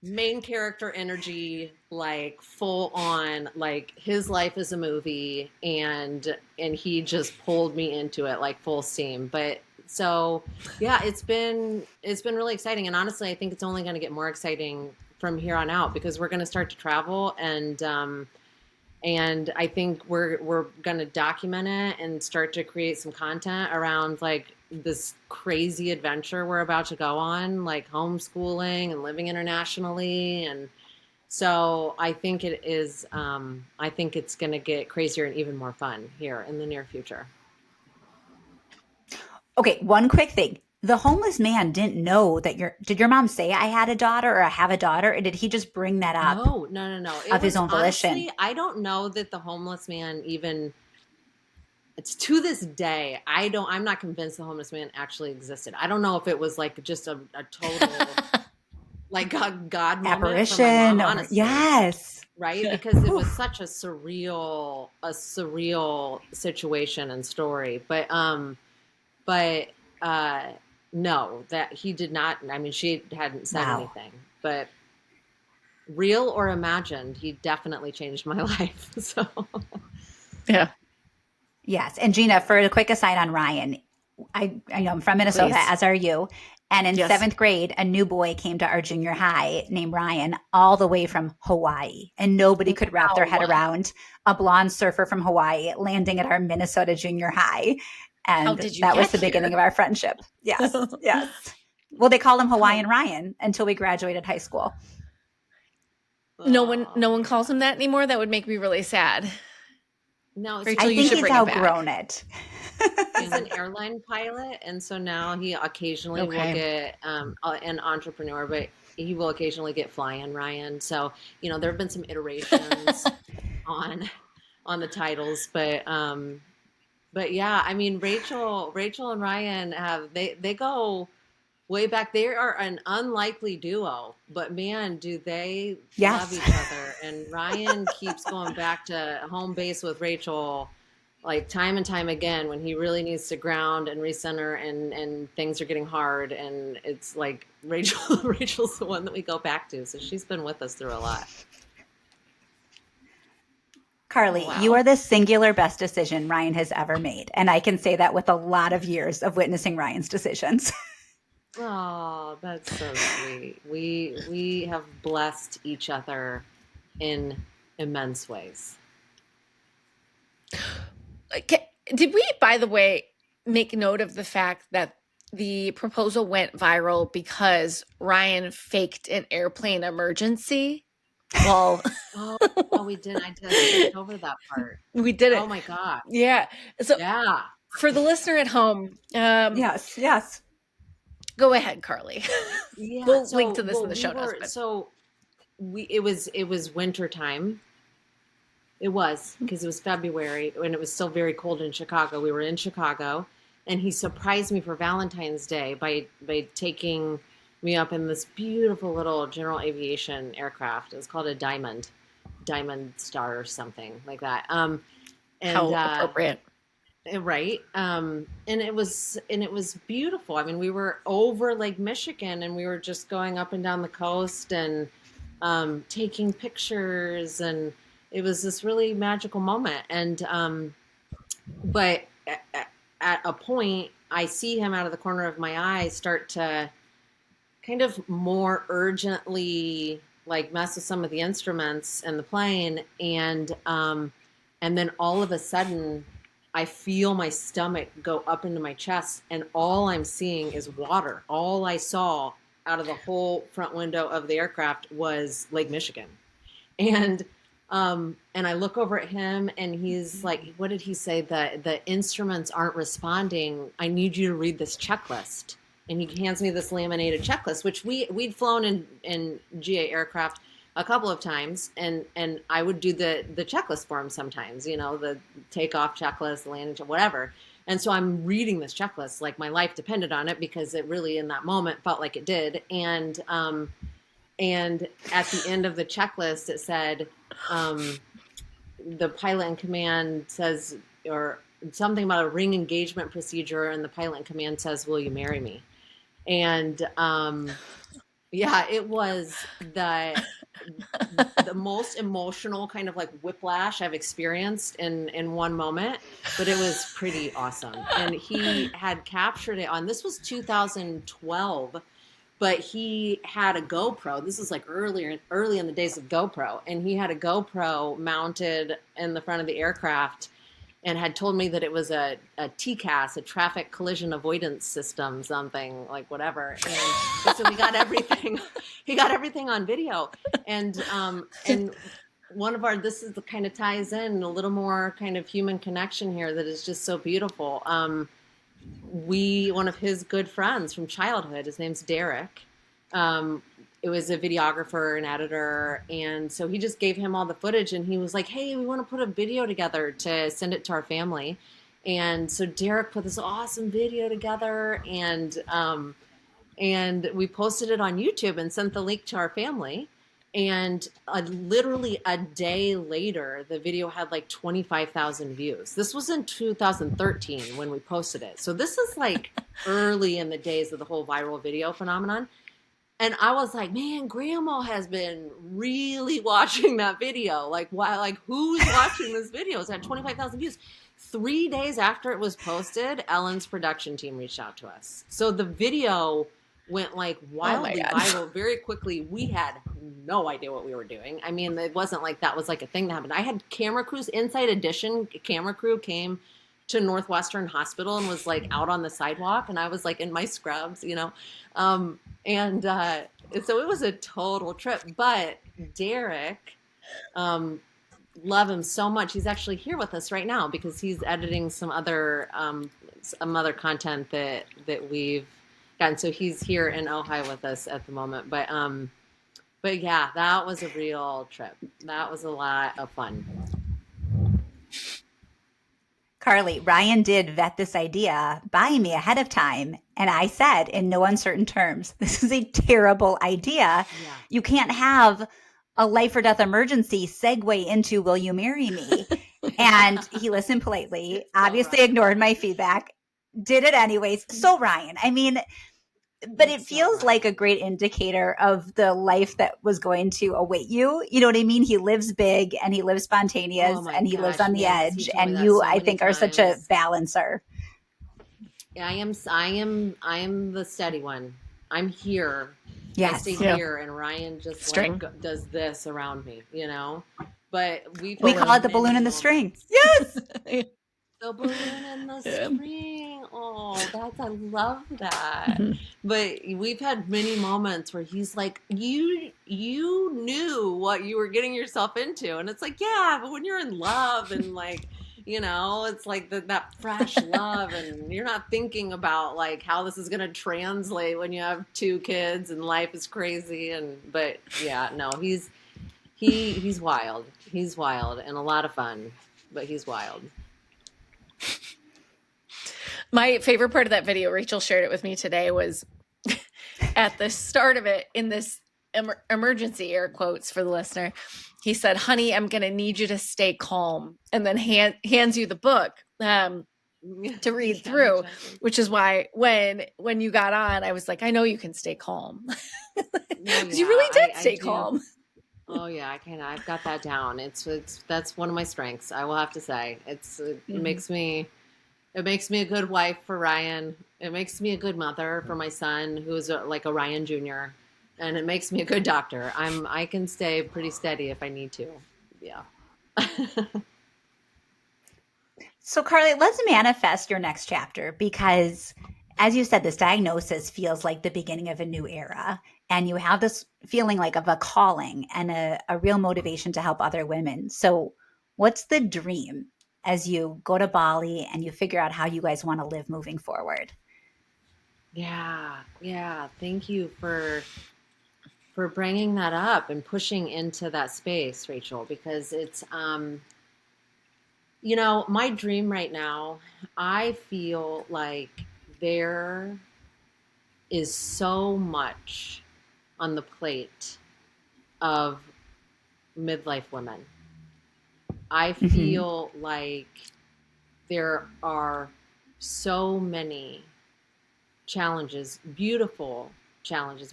main character energy, like full on, like his life is a movie, and he just pulled me into it like full steam. But so yeah, it's been really exciting, and honestly I think it's only going to get more exciting from here on out, because we're going to start to travel, and I think we're going to document it and start to create some content around like this crazy adventure we're about to go on, like homeschooling and living internationally. And so I think it's going to get crazier and even more fun here in the near future. Okay, one quick thing. The homeless man didn't know that did your mom say I had a daughter or I have a daughter, or did he just bring that up? No. Of his own volition. Honestly, I don't know that the homeless man even, it's to this day, I'm not convinced the homeless man actually existed. I don't know if it was like just a total like a God moment apparition, for my mom, honestly. Yes. Right? Because it was such a surreal situation and story. But no, that he did not. I mean, she hadn't said anything, but real or imagined, he definitely changed my life. So yeah. Yes. And Jeana, for a quick aside on Ryan, I know I'm from Minnesota, Please. as are you. And in Yes. 7th grade, a new boy came to our junior high named Ryan, all the way from Hawaii. And nobody could wrap their head Wow. around a blonde surfer from Hawaii landing at our Minnesota junior high. How And did you that was get the beginning here? of our friendship. Yes, yes. Well, they called him Hawaiian Ryan until we graduated high school. No one calls him that anymore. That would make me really sad. No, it's Rachel, I you think should he's bring it back. outgrown it. he's an airline pilot, and so now he occasionally will get an entrepreneur, but he will occasionally get Flying Ryan. So there have been some iterations on the titles, but yeah, I mean Rachel and Ryan they go way back. They are an unlikely duo, but man, do they love each other. And Ryan keeps going back to home base with Rachel, like time and time again, when he really needs to ground and recenter and things are getting hard. And it's like Rachel's the one that we go back to. So she's been with us through a lot. Carlie, Wow. you are the singular best decision Ryan has ever made. And I can say that with a lot of years of witnessing Ryan's decisions. Oh, that's so sweet. We have blessed each other in immense ways. Did we, by the way, make note of the fact that the proposal went viral because Ryan faked an airplane emergency? Well, we did. I skipped over that part. We did it. Oh my God. Yeah. So yeah. For the listener at home, yes. Go ahead, Carlie. Yeah, we'll link to this in the show notes. But. So it was winter time. It was, because it was February and it was still very cold in Chicago. We were in Chicago, and he surprised me for Valentine's Day by taking me up in this beautiful little general aviation aircraft. It was called a Diamond Star or something like that. And how appropriate. Right. And it was beautiful. I mean, we were over Lake Michigan, and we were just going up and down the coast and taking pictures, and it was this really magical moment. And but at a point, I see him out of the corner of my eye start to kind of more urgently like mess with some of the instruments in the plane, and then all of a sudden I feel my stomach go up into my chest, and all I'm seeing is water. All I saw out of the whole front window of the aircraft was Lake Michigan. And I look over at him, and he's like, what did he say? The instruments aren't responding. I need you to read this checklist. And he hands me this laminated checklist, which we'd flown in GA aircraft a couple of times, and I would do the checklist for him sometimes, the takeoff checklist, the landing checklist, whatever. And so I'm reading this checklist like my life depended on it, because it really in that moment felt like it did. And at the end of the checklist, it said, the pilot in command says, or something about a ring engagement procedure, and the pilot in command says, "Will you marry me?" And yeah, it was the most emotional kind of like whiplash I've experienced in one moment, but it was pretty awesome. And he had captured it on, this was 2012, but he had a GoPro. This is like early in the days of GoPro, and he had a GoPro mounted in the front of the aircraft, and had told me that it was a TCAS, a traffic collision avoidance system, something like whatever. And so we got everything. He got everything on video. And one of our, this is the kind of ties in a little more kind of human connection here that is just so beautiful. One of his good friends from childhood, his name's Derek. It was a videographer and editor. And so he just gave him all the footage, and he was like, hey, we want to put a video together to send it to our family. And so Derek put this awesome video together, and we posted it on YouTube and sent the link to our family. And literally a day later, the video had like 25,000 views. This was in 2013 when we posted it. So this is like early in the days of the whole viral video phenomenon. And I was like, man, Grandma has been really watching that video. Like, why? Like, who's watching this video? It's had 25,000 views. 3 days after it was posted, Ellen's production team reached out to us. So the video went like wildly viral very quickly. We had no idea what we were doing. I mean, it wasn't like that was like a thing that happened. I had camera crews, Inside Edition camera crew came to Northwestern Hospital and was like out on the sidewalk, and I was like in my scrubs, you know. So it was a total trip. But Derek, love him so much. He's actually here with us right now because he's editing some other content that we've gotten. So he's here in Ojai with us at the moment. But yeah, that was a real trip. That was a lot of fun. Carlie, Ryan did vet this idea by me ahead of time. And I said in no uncertain terms, this is a terrible idea. Yeah. You can't have a life or death emergency segue into will you marry me? And he listened politely, obviously ignored my feedback, did it anyways. So Ryan, I mean, but it feels like a great indicator of the life that was going to await you. You know what I mean? He lives big and he lives spontaneous and he lives on the edge. And you, I think, are such a balancer. Yeah, I am the steady one. I'm here. Yes. I stay here, and Ryan just like does this around me, you know. But we call it the balloon and the string. Yes. The balloon and the string. Oh, I love that. But we've had many moments where he's like, you knew what you were getting yourself into. And it's like, yeah, but when you're in love and like, you know, it's like that fresh love, and you're not thinking about like how this is going to translate when you have 2 kids and life is crazy. But yeah, no, he's wild. He's wild and a lot of fun, but he's wild. My favorite part of that video, Rachel shared it with me today, was at the start of it, in this emergency, air quotes for the listener, he said, honey, I'm going to need you to stay calm, and then hands you the book to read through, which is why when you got on, I was like, I know you can stay calm. Because you really did stay calm. Oh yeah, I can. I've got that down. That's one of my strengths. I will have to say, it makes me a good wife for Ryan. It makes me a good mother for my son, who's like a Ryan Jr., and it makes me a good doctor. I can stay pretty steady if I need to. Yeah. So Carlie, let's manifest your next chapter, because as you said, this diagnosis feels like the beginning of a new era. And you have this feeling like of a calling and a real motivation to help other women. So what's the dream as you go to Bali and you figure out how you guys want to live moving forward? Yeah. Thank you for bringing that up and pushing into that space, Rachel, because it's, you know, my dream right now, I feel like there is so much on the plate of midlife women. I feel like there are so many challenges, beautiful challenges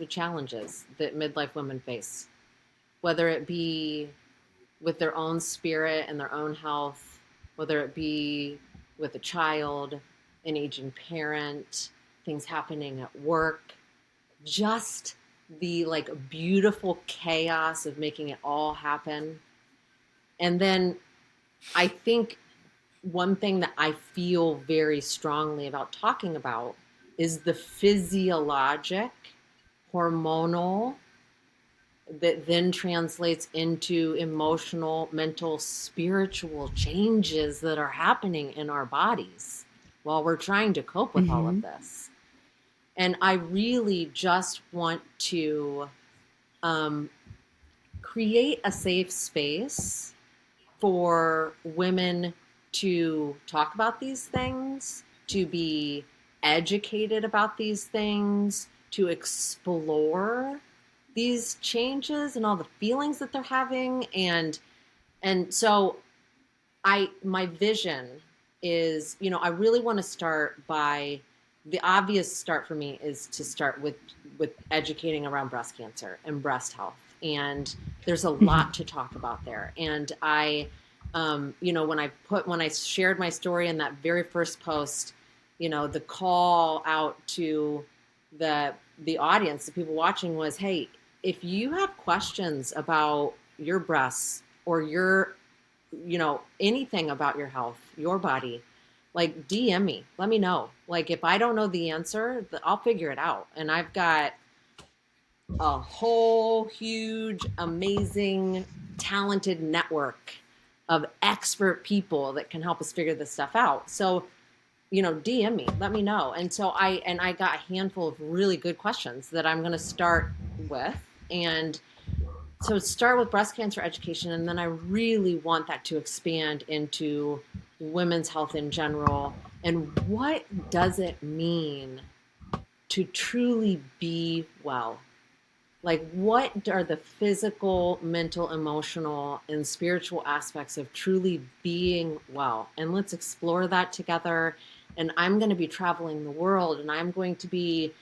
that midlife women face, whether it be with their own spirit and their own health, whether it be with a child, an aging parent, things happening at work, just the like beautiful chaos of making it all happen. And then I think one thing that I feel very strongly about talking about is the physiologic, hormonal, that then translates into emotional, mental, spiritual changes that are happening in our bodies while we're trying to cope with all of this. And I really just want to create a safe space for women to talk about these things, to be educated about these things, to explore these changes and all the feelings that they're having. And so my vision is, you know, I really want to start by, the obvious start for me is to start with educating around breast cancer and breast health. And there's a lot to talk about there. And I When I shared my story in that very first post, the call out to the audience, the people watching was, hey, if you have questions about your breasts or anything about your health, your body, like DM me, let me know. Like if I don't know the answer, I'll figure it out. And I've got a whole huge, amazing, talented network of expert people that can help us figure this stuff out. So, DM me, let me know. And so I got a handful of really good questions that I'm going to start with. And so start with breast cancer education. And then I really want that to expand into women's health in general. And what does it mean to truly be well? Like, what are the physical, mental, emotional, and spiritual aspects of truly being well? And let's explore that together. And I'm going to be traveling the world, and I'm going to be,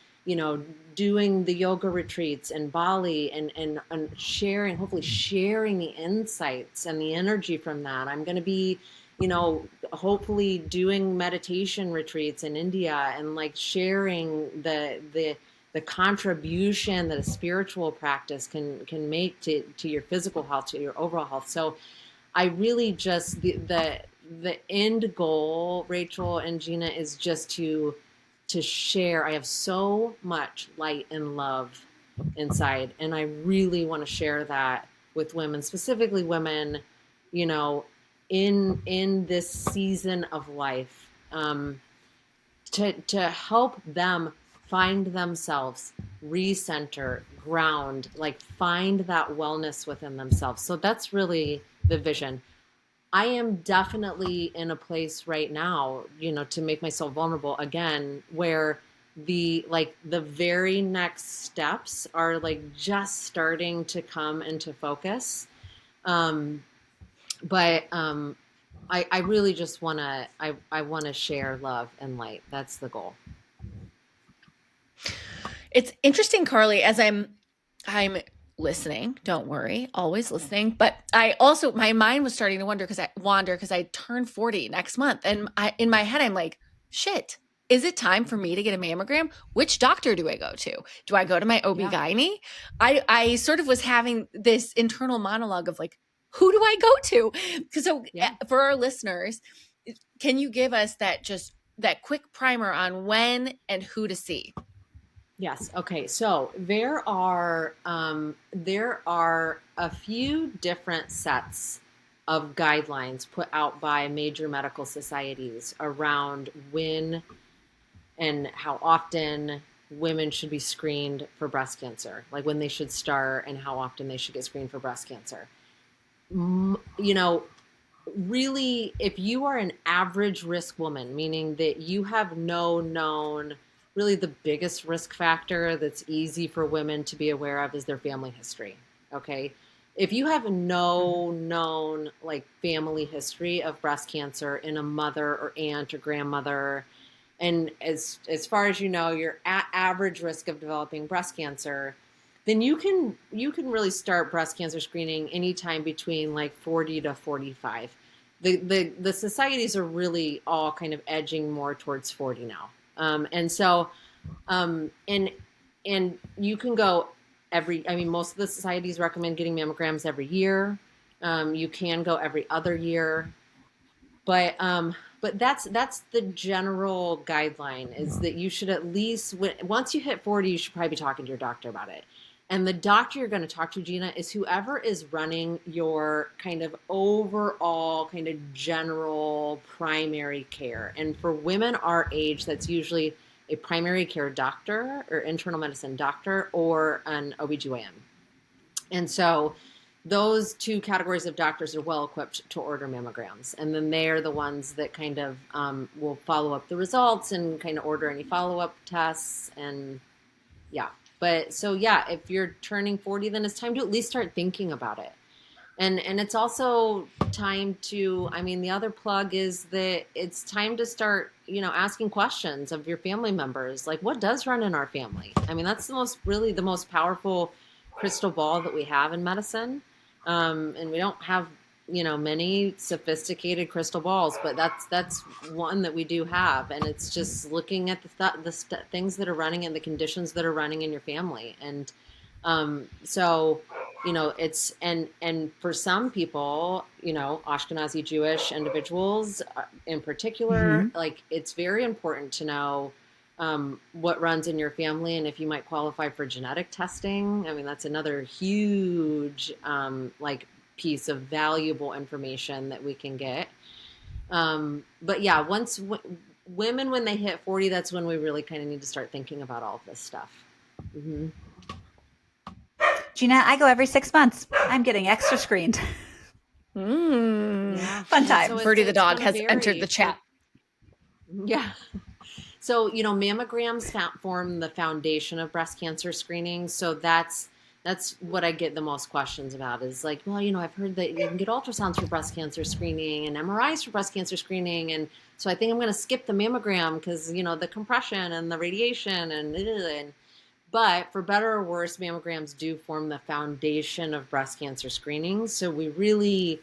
doing the yoga retreats in Bali and sharing, hopefully sharing the insights and the energy from that. I'm going to be, hopefully doing meditation retreats in India and like sharing the contribution that a spiritual practice can make to your physical health, to your overall health. So I really just, the end goal, Rachel and Jeana, is just to share. I have so much light and love inside, and I really want to share that with women, specifically women, in this season of life, to help them find themselves, recenter, ground, like find that wellness within themselves. So that's really the vision. I am definitely in a place right now, to make myself vulnerable again, where the very next steps are like just starting to come into focus. But I really just want to, I want to share love and light. That's the goal. It's interesting, Carlie, as I'm listening, don't worry, always listening, but I also, my mind was starting to wander because I turn 40 next month, and in my head I'm like, shit, is it time for me to get a mammogram? Which doctor do I go to? Do I go to my OB-GYN? I sort of was having this internal monologue of like, who do I go to? So for our listeners, can you give us that quick primer on when and who to see? Yes. Okay. So there are a few different sets of guidelines put out by major medical societies around when and how often women should be screened for breast cancer, like when they should start and how often they should get screened for breast cancer. Really, if you are an average risk woman, meaning that you have no known, really the biggest risk factor that's easy for women to be aware of is their family history. Okay. If you have no known like family history of breast cancer in a mother or aunt or grandmother, and as far as you're at average risk of developing breast cancer, then you can really start breast cancer screening anytime between like 40 to 45. The societies are really all kind of edging more towards 40 now. And you can go most of the societies recommend getting mammograms every year. You can go every other year. But that's the general guideline, is that you should at least, once you hit 40, you should probably be talking to your doctor about it. And the doctor you're going to talk to, Jeana, is whoever is running your kind of overall kind of general primary care. And for women our age, that's usually a primary care doctor or internal medicine doctor or an OBGYN. And so those two categories of doctors are well equipped to order mammograms. And then they're the ones that kind of will follow up the results and kind of order any follow-up tests. And but so if you're turning 40, then it's time to at least start thinking about it. And it's also time to, the other plug is that it's time to start, asking questions of your family members. Like, what does run in our family? That's the most powerful crystal ball that we have in medicine. And we don't have, many sophisticated crystal balls, but that's one that we do have, and it's just looking at the things that are running and the conditions that are running in your family, and so it's and for some people, Ashkenazi Jewish individuals in particular, Mhm. like it's very important to know what runs in your family and if you might qualify for genetic testing. I mean, that's another huge like piece of valuable information that we can get. But yeah, women, when they hit 40, that's when we really kind of need to start thinking about all of this stuff. Mm-hmm. Jeana, I go every 6 months. I'm getting extra screened. Yeah. Fun And so times. Birdie the it's dog going to has entered vary the chat. yeah. So, mammograms form the foundation of breast cancer screening. So that's what I get the most questions about is like, well, I've heard that you can get ultrasounds for breast cancer screening and MRIs for breast cancer screening. And so I think I'm going to skip the mammogram because, the compression and the radiation but for better or worse, mammograms do form the foundation of breast cancer screening. So we really,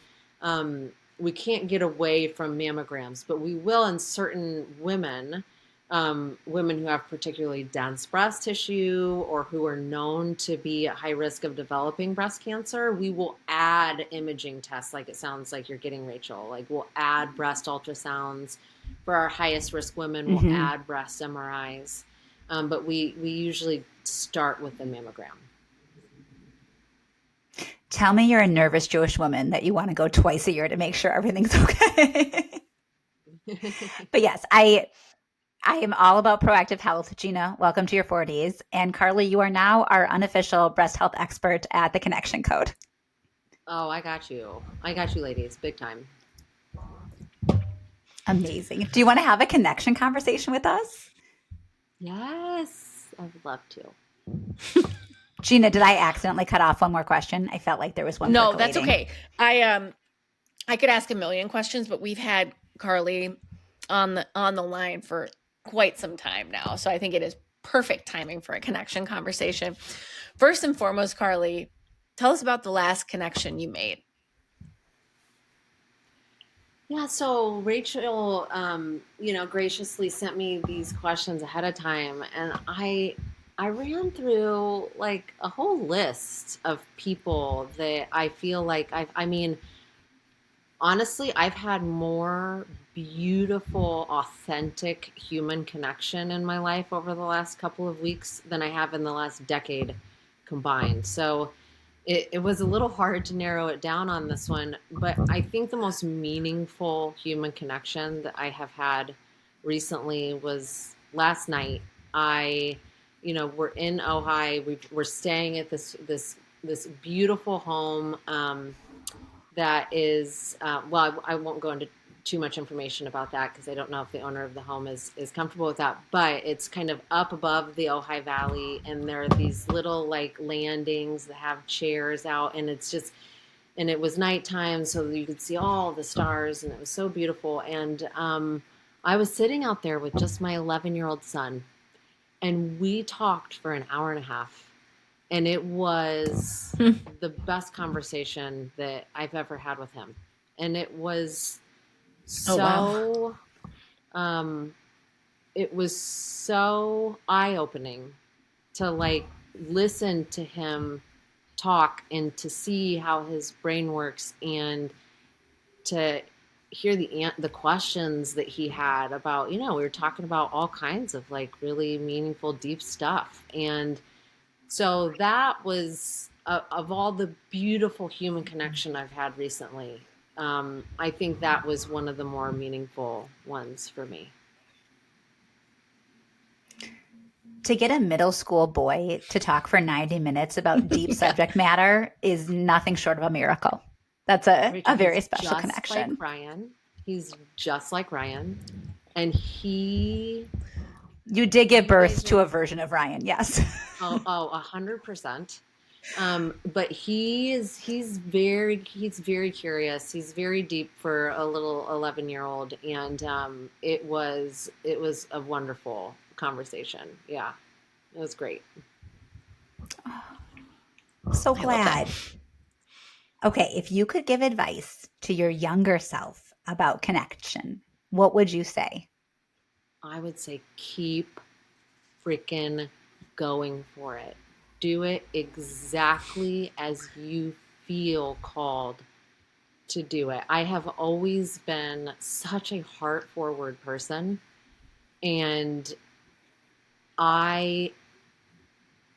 we can't get away from mammograms, but we will in certain women, women who have particularly dense breast tissue or who are known to be at high risk of developing breast cancer. We will add imaging tests, like it sounds like you're getting, Rachel. Like we'll add breast ultrasounds. For our highest risk women, we'll add breast MRIs. But we usually start with the mammogram. Tell me you're a nervous Jewish woman that you want to go twice a year to make sure everything's okay. But yes, I am all about proactive health. Jeana, welcome to your 40s. And Carlie, you are now our unofficial breast health expert at the Connection Code. Oh, I got you. I got you, ladies. Big time. Amazing. Do you want to have a connection conversation with us? Yes, I would love to. Jeana, did I accidentally cut off one more question? I felt like there was one. No, that's okay. I could ask a million questions, but we've had Carlie on the line for quite some time now. So I think it is perfect timing for a connection conversation. First and foremost, Carlie, tell us about the last connection you made. Yeah, so Rachel, graciously sent me these questions ahead of time, and I ran through like a whole list of people that I feel like I mean, honestly, I've had more beautiful, authentic human connection in my life over the last couple of weeks than I have in the last decade combined. So it was a little hard to narrow it down on this one, but I think the most meaningful human connection that I have had recently was last night. We're in Ojai. We're staying at this beautiful home. That is, well, I won't go into too much information about that because I don't know if the owner of the home is comfortable with that, but it's kind of up above the Ojai Valley, and there are these little like landings that have chairs out, and it was nighttime, so you could see all the stars, and it was so beautiful. And I was sitting out there with just my 11-year-old son, and we talked for an hour and a half. And it was the best conversation that I've ever had with him. And it was so, it was so eye-opening to like listen to him talk and to see how his brain works and to hear the questions that he had about, we were talking about all kinds of like really meaningful, deep stuff. And so that was, of all the beautiful human connection I've had recently, I think that was one of the more meaningful ones for me. To get a middle school boy to talk for 90 minutes about deep subject matter is nothing short of a miracle. That's a very special connection. Like Ryan. He's just like Ryan. And you did give birth to a version of Ryan, yes. 100%. But he's very curious. He's very deep for a little 11-year-old, and it was a wonderful conversation. Yeah, it was great. So glad. Okay, if you could give advice to your younger self about connection, what would you say? I would say keep freaking going for it. Do it exactly as you feel called to do it. I have always been such a heart forward person. And I,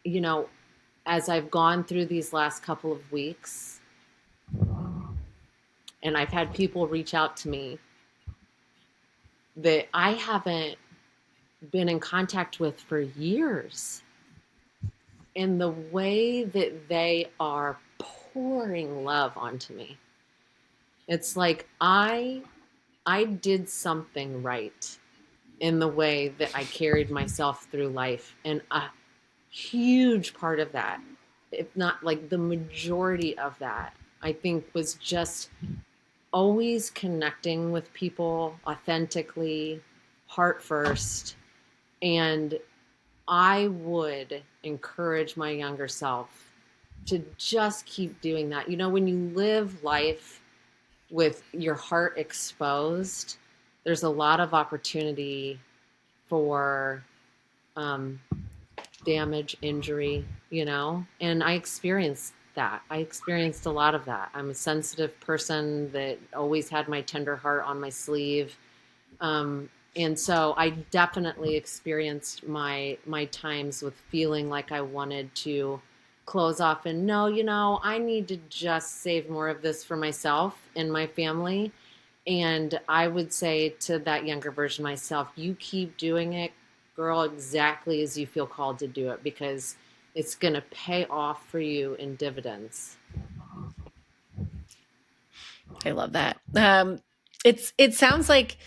you know, as I've gone through these last couple of weeks, and I've had people reach out to me that I haven't been in contact with for years. And the way that they are pouring love onto me, it's like I did something right in the way that I carried myself through life. And a huge part of that, if not like the majority of that, I think was just always connecting with people authentically, heart first. And I would encourage my younger self to just keep doing that. You know, when you live life with your heart exposed, there's a lot of opportunity for um, damage, injury, and I experienced that. I experienced a lot of that. I'm a sensitive person that always had my tender heart on my sleeve. And so I definitely experienced my times with feeling like I wanted to close off and no, I need to just save more of this for myself and my family. And I would say to that younger version of myself, you keep doing it, girl, exactly as you feel called to do it, because it's going to pay off for you in dividends. I love that. It sounds like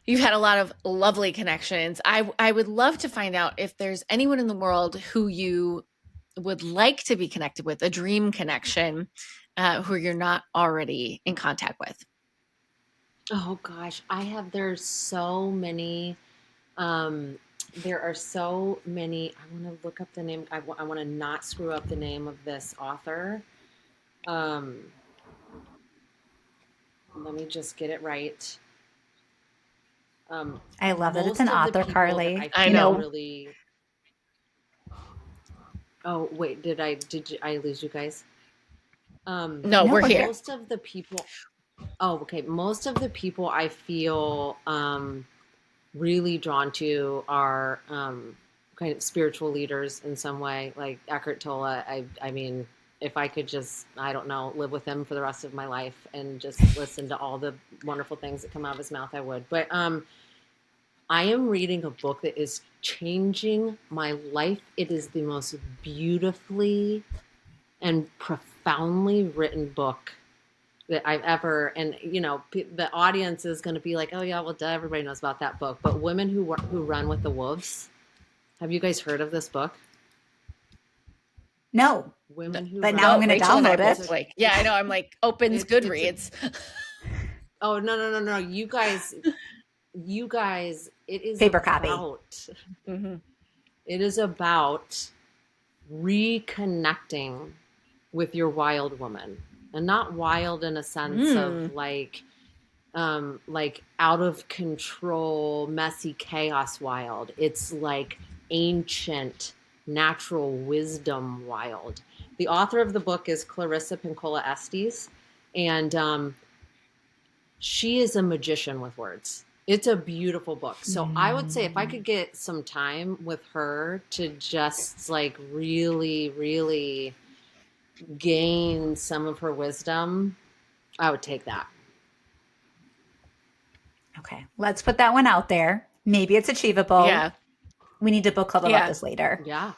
you've had a lot of lovely connections. I would love to find out if there's anyone in the world who you would like to be connected with, a dream connection, who you're not already in contact with. Oh gosh, there's so many. Um, there are so many. I want to look up the name. I want to not screw up the name of this author. Um, Let me just get it right. I love that it's an Most of the author, people that Carlie. I I You feel know. know, really. Oh wait, I lose you guys? No, no, we're we're here. here. Most of the people. Oh, okay. Most of the people I feel really drawn to are kind of spiritual leaders in some way, like Eckhart Tolle. I mean, if I could just, I don't know, live with him for the rest of my life and just listen to all the wonderful things that come out of his mouth, I would. But I am reading a book that is changing my life. It is the most beautifully and profoundly written book that I've ever, and the audience is going to be like, oh yeah, well, duh, everybody knows about that book. But Women Who Run with the Wolves. Have you guys heard of this book? No, No, Women Who but now I'm Run. no, going to Rachel and I download both it. like. Yeah, I know. I'm like opens It's a. Goodreads. Oh no! You guys. It is Paper copy. about. Mm-hmm. It is about reconnecting with your wild woman, and not wild in a sense of Mm. like out of control, messy chaos wild. It's like ancient natural wisdom wild. The author of the book is Clarissa Pinkola Estes, and she is a magician with words. It's a beautiful book. So I would say if I could Mm. get some time with her to just like really, really gain some of her wisdom, I would take that. Okay, let's put that one out there. Maybe it's achievable. Yeah. We need a book club about Yeah. this later. Yeah.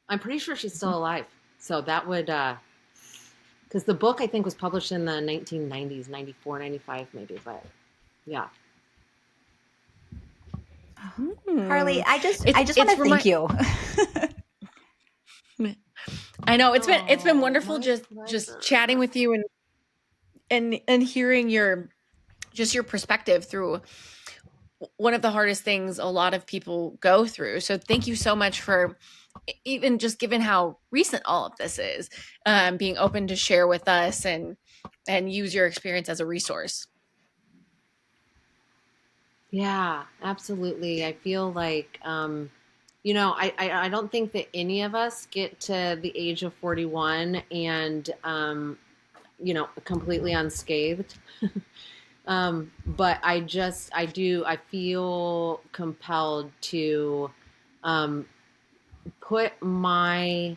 I'm pretty sure she's still alive. So that would, because the book I think was published in the 1990s, 94, 95 maybe. But yeah. Carlie, Mm. I just want It's to thank remind. you. I know it's been Oh, wonderful my just chatting pleasure. with you and hearing your perspective through one of the hardest things a lot of people go through. So thank you so much for even just given how recent all of this is, being open to share with us and use your experience as a resource. Yeah, absolutely. I feel like, I don't think that any of us get to the age of 41 and, completely unscathed. But I feel compelled to um, put my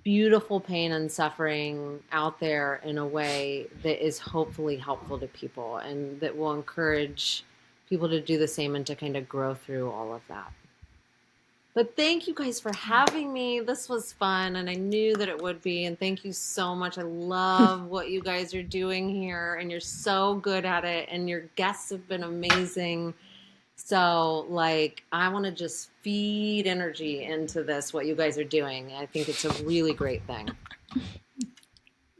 beautiful pain and suffering out there in a way that is hopefully helpful to people and that will encourage people to do the same and to kind of grow through all of that. But thank you guys for having me. This was fun, and I knew that it would be. And thank you so much. I love what you guys are doing here, and you're so good at it. And your guests have been amazing. So, I want to just feed energy into this, what you guys are doing. I think it's a really great thing.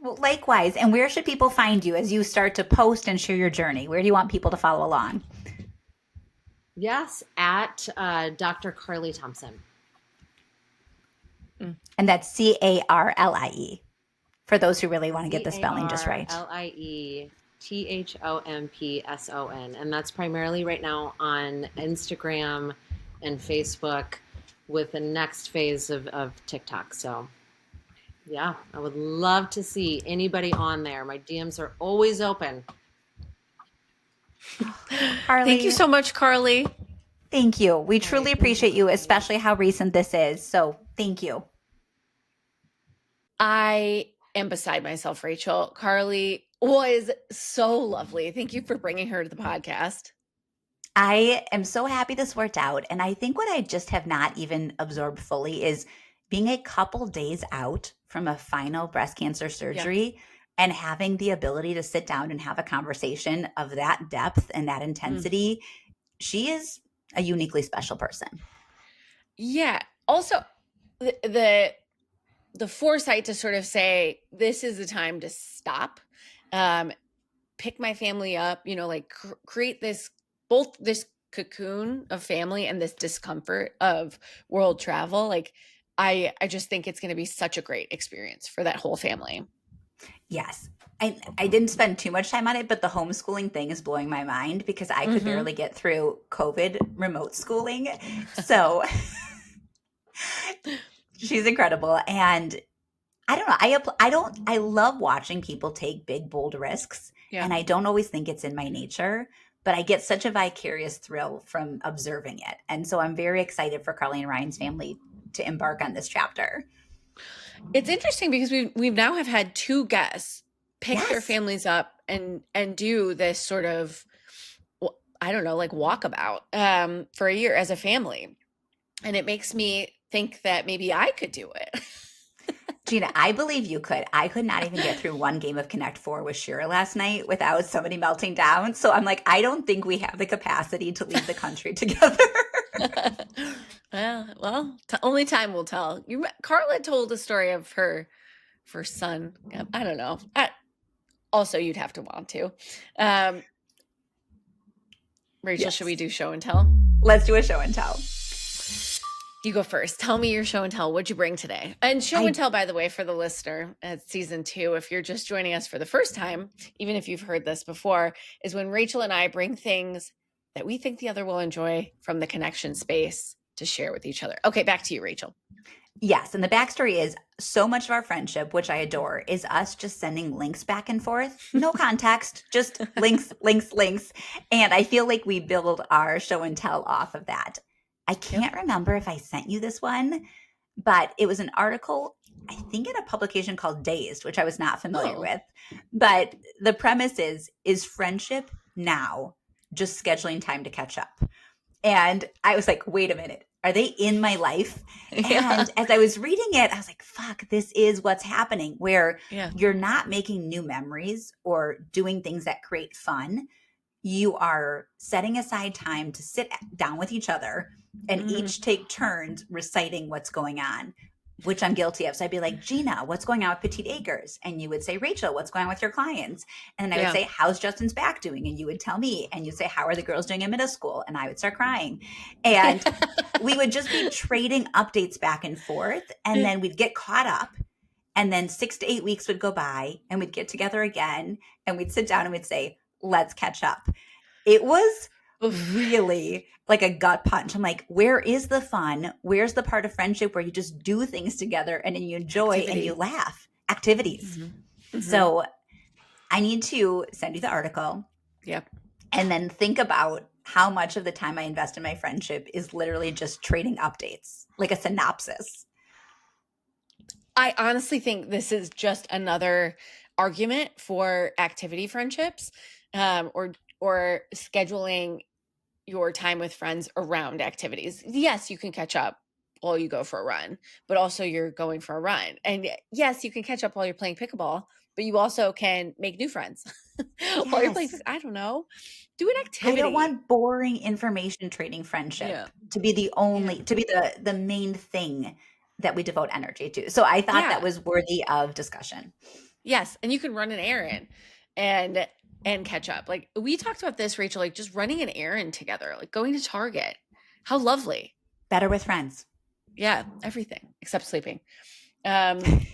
Well, likewise. And where should people find you as you start to post and share your journey? Where do you want people to follow along? Yes, at Dr. Carlie Thompson. And that's Carlie, for those who really want to get the spelling just right. CarlieThompson. And that's primarily right now on Instagram and Facebook with the next phase of TikTok. So, yeah, I would love to see anybody on there. My DMs are always open. Carlie, thank you so much, Carlie. Thank you. We truly appreciate you, especially how recent this is. So thank you. I am beside myself, Rachel. Carlie was so lovely. Thank you for bringing her to the podcast. I am so happy this worked out. And I think what I just have not even absorbed fully is being a couple days out from a final breast cancer surgery and having the ability to sit down and have a conversation of that depth and that intensity. She is a uniquely special person. Yeah. Also, the foresight to sort of say, this is the time to stop, pick my family up, create both this cocoon of family and this discomfort of world travel. I just think it's going to be such a great experience for that whole family. Yes. I didn't spend too much time on it, but the homeschooling thing is blowing my mind because I could barely get through COVID remote schooling. So she's incredible. And I don't know. I love watching people take big, bold risks. Yeah. And I don't always think it's in my nature, but I get such a vicarious thrill from observing it. And so I'm very excited for Carlie and Ryan's family to embark on this chapter. It's interesting because we've now have had two guests pick their families up and do this sort of, I don't know, walkabout for a year as a family. And it makes me think that maybe I could do it. Jeana, I believe you could. I could not even get through one game of Connect 4 with Shira last night without somebody melting down. So I'm like, I don't think we have the capacity to leave the country together. Only time will tell. Carla told a story of her son. I don't know. Also, you'd have to want to. Rachel, should we do show and tell? Let's do a show and tell. You go first. Tell me your show and tell. What'd you bring today? And show and tell, by the way, for the listener at season 2, if you're just joining us for the first time, even if you've heard this before, is when Rachel and I bring things that we think the other will enjoy from the connection space to share with each other. Okay, back to you, Rachel. Yes. And the backstory is so much of our friendship, which I adore, is us just sending links back and forth. No context, just links. And I feel like we build our show and tell off of that. I can't remember if I sent you this one, but it was an article, I think in a publication called Dazed, which I was not familiar with. But the premise is friendship now just scheduling time to catch up? And I was like, wait a minute. Are they in my life? Yeah. And as I was reading it, I was like, fuck, this is what's happening, where you're not making new memories or doing things that create fun. You are setting aside time to sit down with each other and each take turns reciting what's going on. which I'm guilty of. So I'd be like, Jeana, what's going on with Petite Acres? And you would say, Rischall, what's going on with your clients? And then I would Yeah. say, how's Justin's back doing? And you would tell me, and you'd say, how are the girls doing in middle school? And I would start crying. And we would just be trading updates back and forth. And then we'd get caught up. And then 6 to 8 weeks would go by and we'd get together again and we'd sit down and we'd say, let's catch up. It was really like a gut punch. I'm like, where is the fun? Where's the part of friendship where you just do things together and then you enjoy and you laugh? Activities. Mm-hmm. So I need to send you the article. Yep. And then think about how much of the time I invest in my friendship is literally just trading updates, like a synopsis. I honestly think this is just another argument for activity friendships, or scheduling your time with friends around activities. Yes, you can catch up while you go for a run, but also you're going for a run. And yes, you can catch up while you're playing pickleball, but you also can make new friends while you're playing. I don't know. Do an activity. I don't want boring information trading friendship to be the only, to be the main thing that we devote energy to. So I thought that was worthy of discussion. Yes. And you can run an errand and catch up. Like we talked about this, Rischall, like just running an errand together, like going to Target. How lovely. Better with friends. Yeah. Everything except sleeping. What's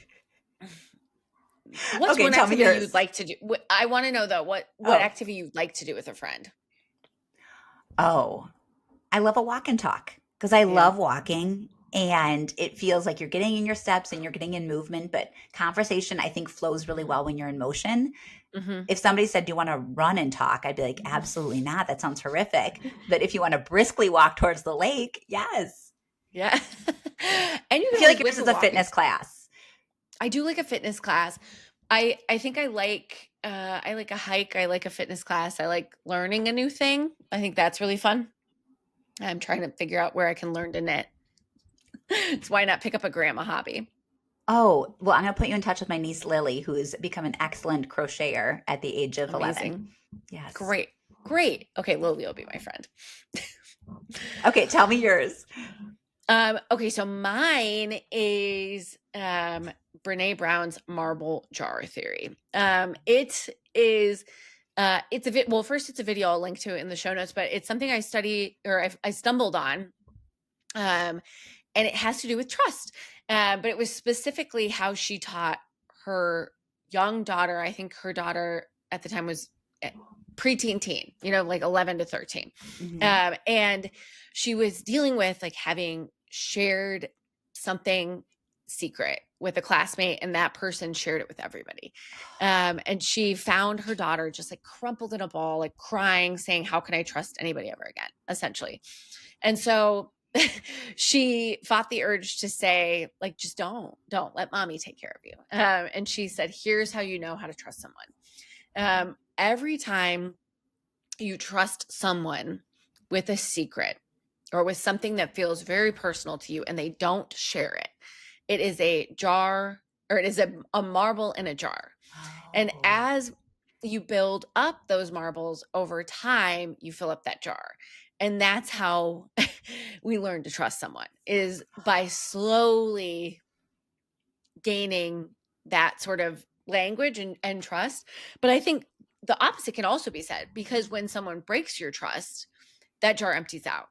one activity you'd like to do? I want to know though, what activity you'd like to do with a friend? Oh, I love a walk and talk because I love walking. And it feels like you're getting in your steps and you're getting in movement. But conversation, I think, flows really well when you're in motion. Mm-hmm. If somebody said, do you want to run and talk? I'd be like, absolutely not. That sounds horrific. But if you want to briskly walk towards the lake, yes. Yeah. And you I feel like yours is a fitness class. I do like a fitness class. I think I like a hike. I like a fitness class. I like learning a new thing. I think that's really fun. I'm trying to figure out where I can learn to knit. So why not pick up a grandma hobby? Oh, well, I'm going to put you in touch with my niece, Lily, who's become an excellent crocheter at the age of 11. Yes. Great. Okay, Lily will be my friend. Okay, tell me yours. Okay, so mine is Brene Brown's marble jar theory. It is first it's a video. I'll link to it in the show notes, but it's something I study or I stumbled on. And it has to do with trust. But it was specifically how she taught her young daughter. I think her daughter at the time was preteen teen, like 11 to 13. Mm-hmm. And she was dealing with like having shared something secret with a classmate and that person shared it with everybody. And she found her daughter just like crumpled in a ball, like crying, saying, how can I trust anybody ever again, essentially. And so she fought the urge to say, like, just don't let mommy take care of you. And she said, here's how you know how to trust someone. Every time you trust someone with a secret or with something that feels very personal to you and they don't share it, it is a jar or it is a marble in a jar. Oh. And as you build up those marbles over time, you fill up that jar. And that's how we learn to trust someone, is by slowly gaining that sort of language and trust. But I think the opposite can also be said, because when someone breaks your trust, that jar empties out.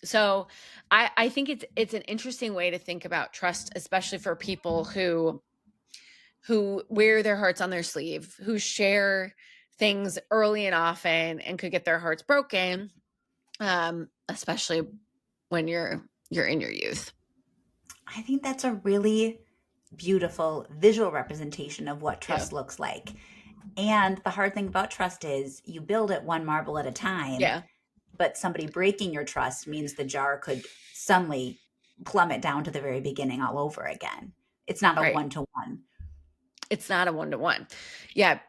So I think it's an interesting way to think about trust, especially for people who wear their hearts on their sleeve, who share things early and often and could get their hearts broken, especially when you're in your youth. I think that's a really beautiful visual representation of what trust looks like. And the hard thing about trust is you build it one marble at a time. Yeah. But somebody breaking your trust means the jar could suddenly plummet down to the very beginning all over again. It's not a one-to-one. It's not a one-to-one. Yeah.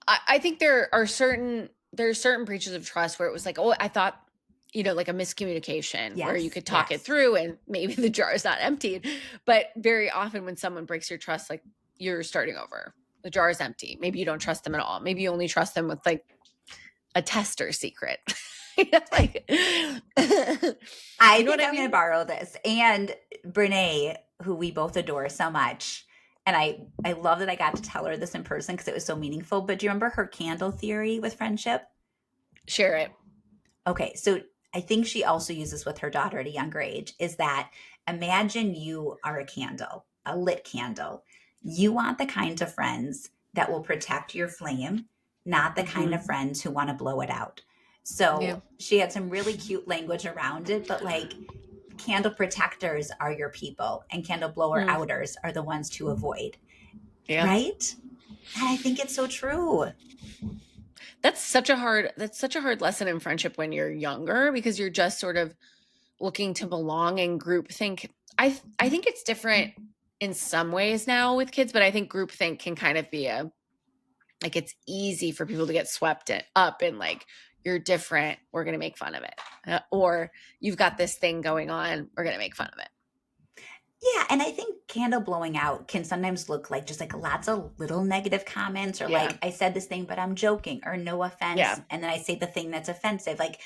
I think there are certain breaches of trust where it was like, oh, I thought, like a miscommunication where you could talk it through and maybe the jar is not emptied. But very often when someone breaks your trust, like you're starting over. The jar is empty. Maybe you don't trust them at all. Maybe you only trust them with like a tester secret. Like, I what think I I'm going mean? to borrow this. And Brene, who we both adore so much, and I love that I got to tell her this in person because it was so meaningful. But do you remember her candle theory with friendship? Share it. Okay, so I think she also uses with her daughter at a younger age is that imagine you are a candle, a lit candle. You want the kinds of friends that will protect your flame, not the kind of friends who want to blow it out. So Yeah. she had some really cute language around it, but like candle protectors are your people and candle blower outers are the ones to avoid. Yeah. Right? And I think it's so true. That's such a hard lesson in friendship when you're younger, because you're just sort of looking to belong in groupthink. I think it's different in some ways now with kids, but I think groupthink can kind of be like it's easy for people to get swept up in like, you're different, we're going to make fun of it. Or you've got this thing going on, we're going to make fun of it. Yeah, and I think candle blowing out can sometimes look like just like lots of little negative comments or like I said this thing but I'm joking or no offense and then I say the thing that's offensive. Like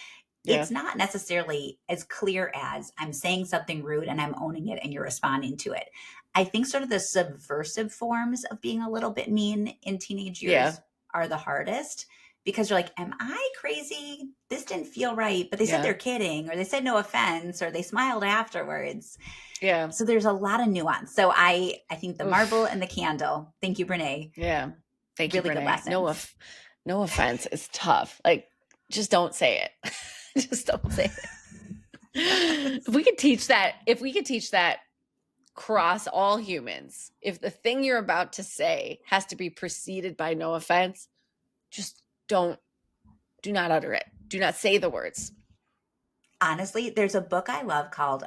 it's not necessarily as clear as I'm saying something rude and I'm owning it and you're responding to it. I think sort of the subversive forms of being a little bit mean in teenage years are the hardest because you're like, am I crazy? This didn't feel right, but they said they're kidding or they said no offense or they smiled afterwards. Yeah. So there's a lot of nuance. So I think the marble and the candle. Thank you, Brene. Yeah. Thank you, really good Brene. lessons. No offense. It's tough. Like, just don't say it. Just don't say it. If we could teach that across all humans, if the thing you're about to say has to be preceded by no offense, just do not utter it. Do not say the words. Honestly, there's a book I love called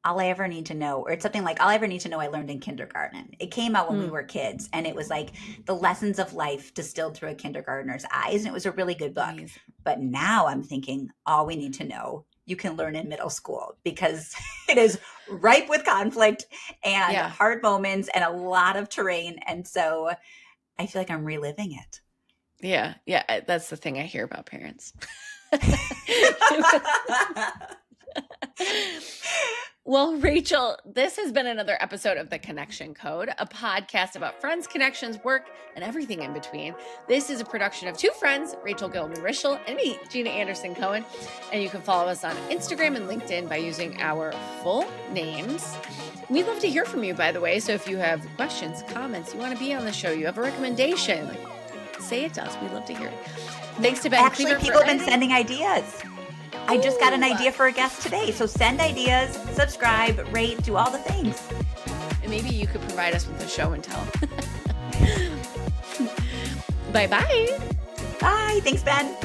All I Ever Need to Know, or it's something like All I Ever Need to Know I Learned in Kindergarten. It came out when we were kids, and it was like the lessons of life distilled through a kindergartner's eyes, and it was a really good book. Amazing. But now I'm thinking all we need to know you can learn in middle school because it is ripe with conflict and hard moments and a lot of terrain. And so I feel like I'm reliving it. Yeah. Yeah. That's the thing I hear about parents. Well, Rachel, this has been another episode of The Connection Code, a podcast about friends, connections, work, and everything in between. This is a production of two friends, Rachel Gillman Rischall and me, Jeana Anderson Cohen. And you can follow us on Instagram and LinkedIn by using our full names. We'd love to hear from you, by the way. So if you have questions, comments, you want to be on the show, you have a recommendation, say it to us. We'd love to hear it. Thanks to Ben Actually, Cleaver people have been sending ideas. I just got an idea for a guest today. So send ideas, subscribe, rate, do all the things. And maybe you could provide us with a show and tell. Bye-bye. Bye. Thanks, Ben.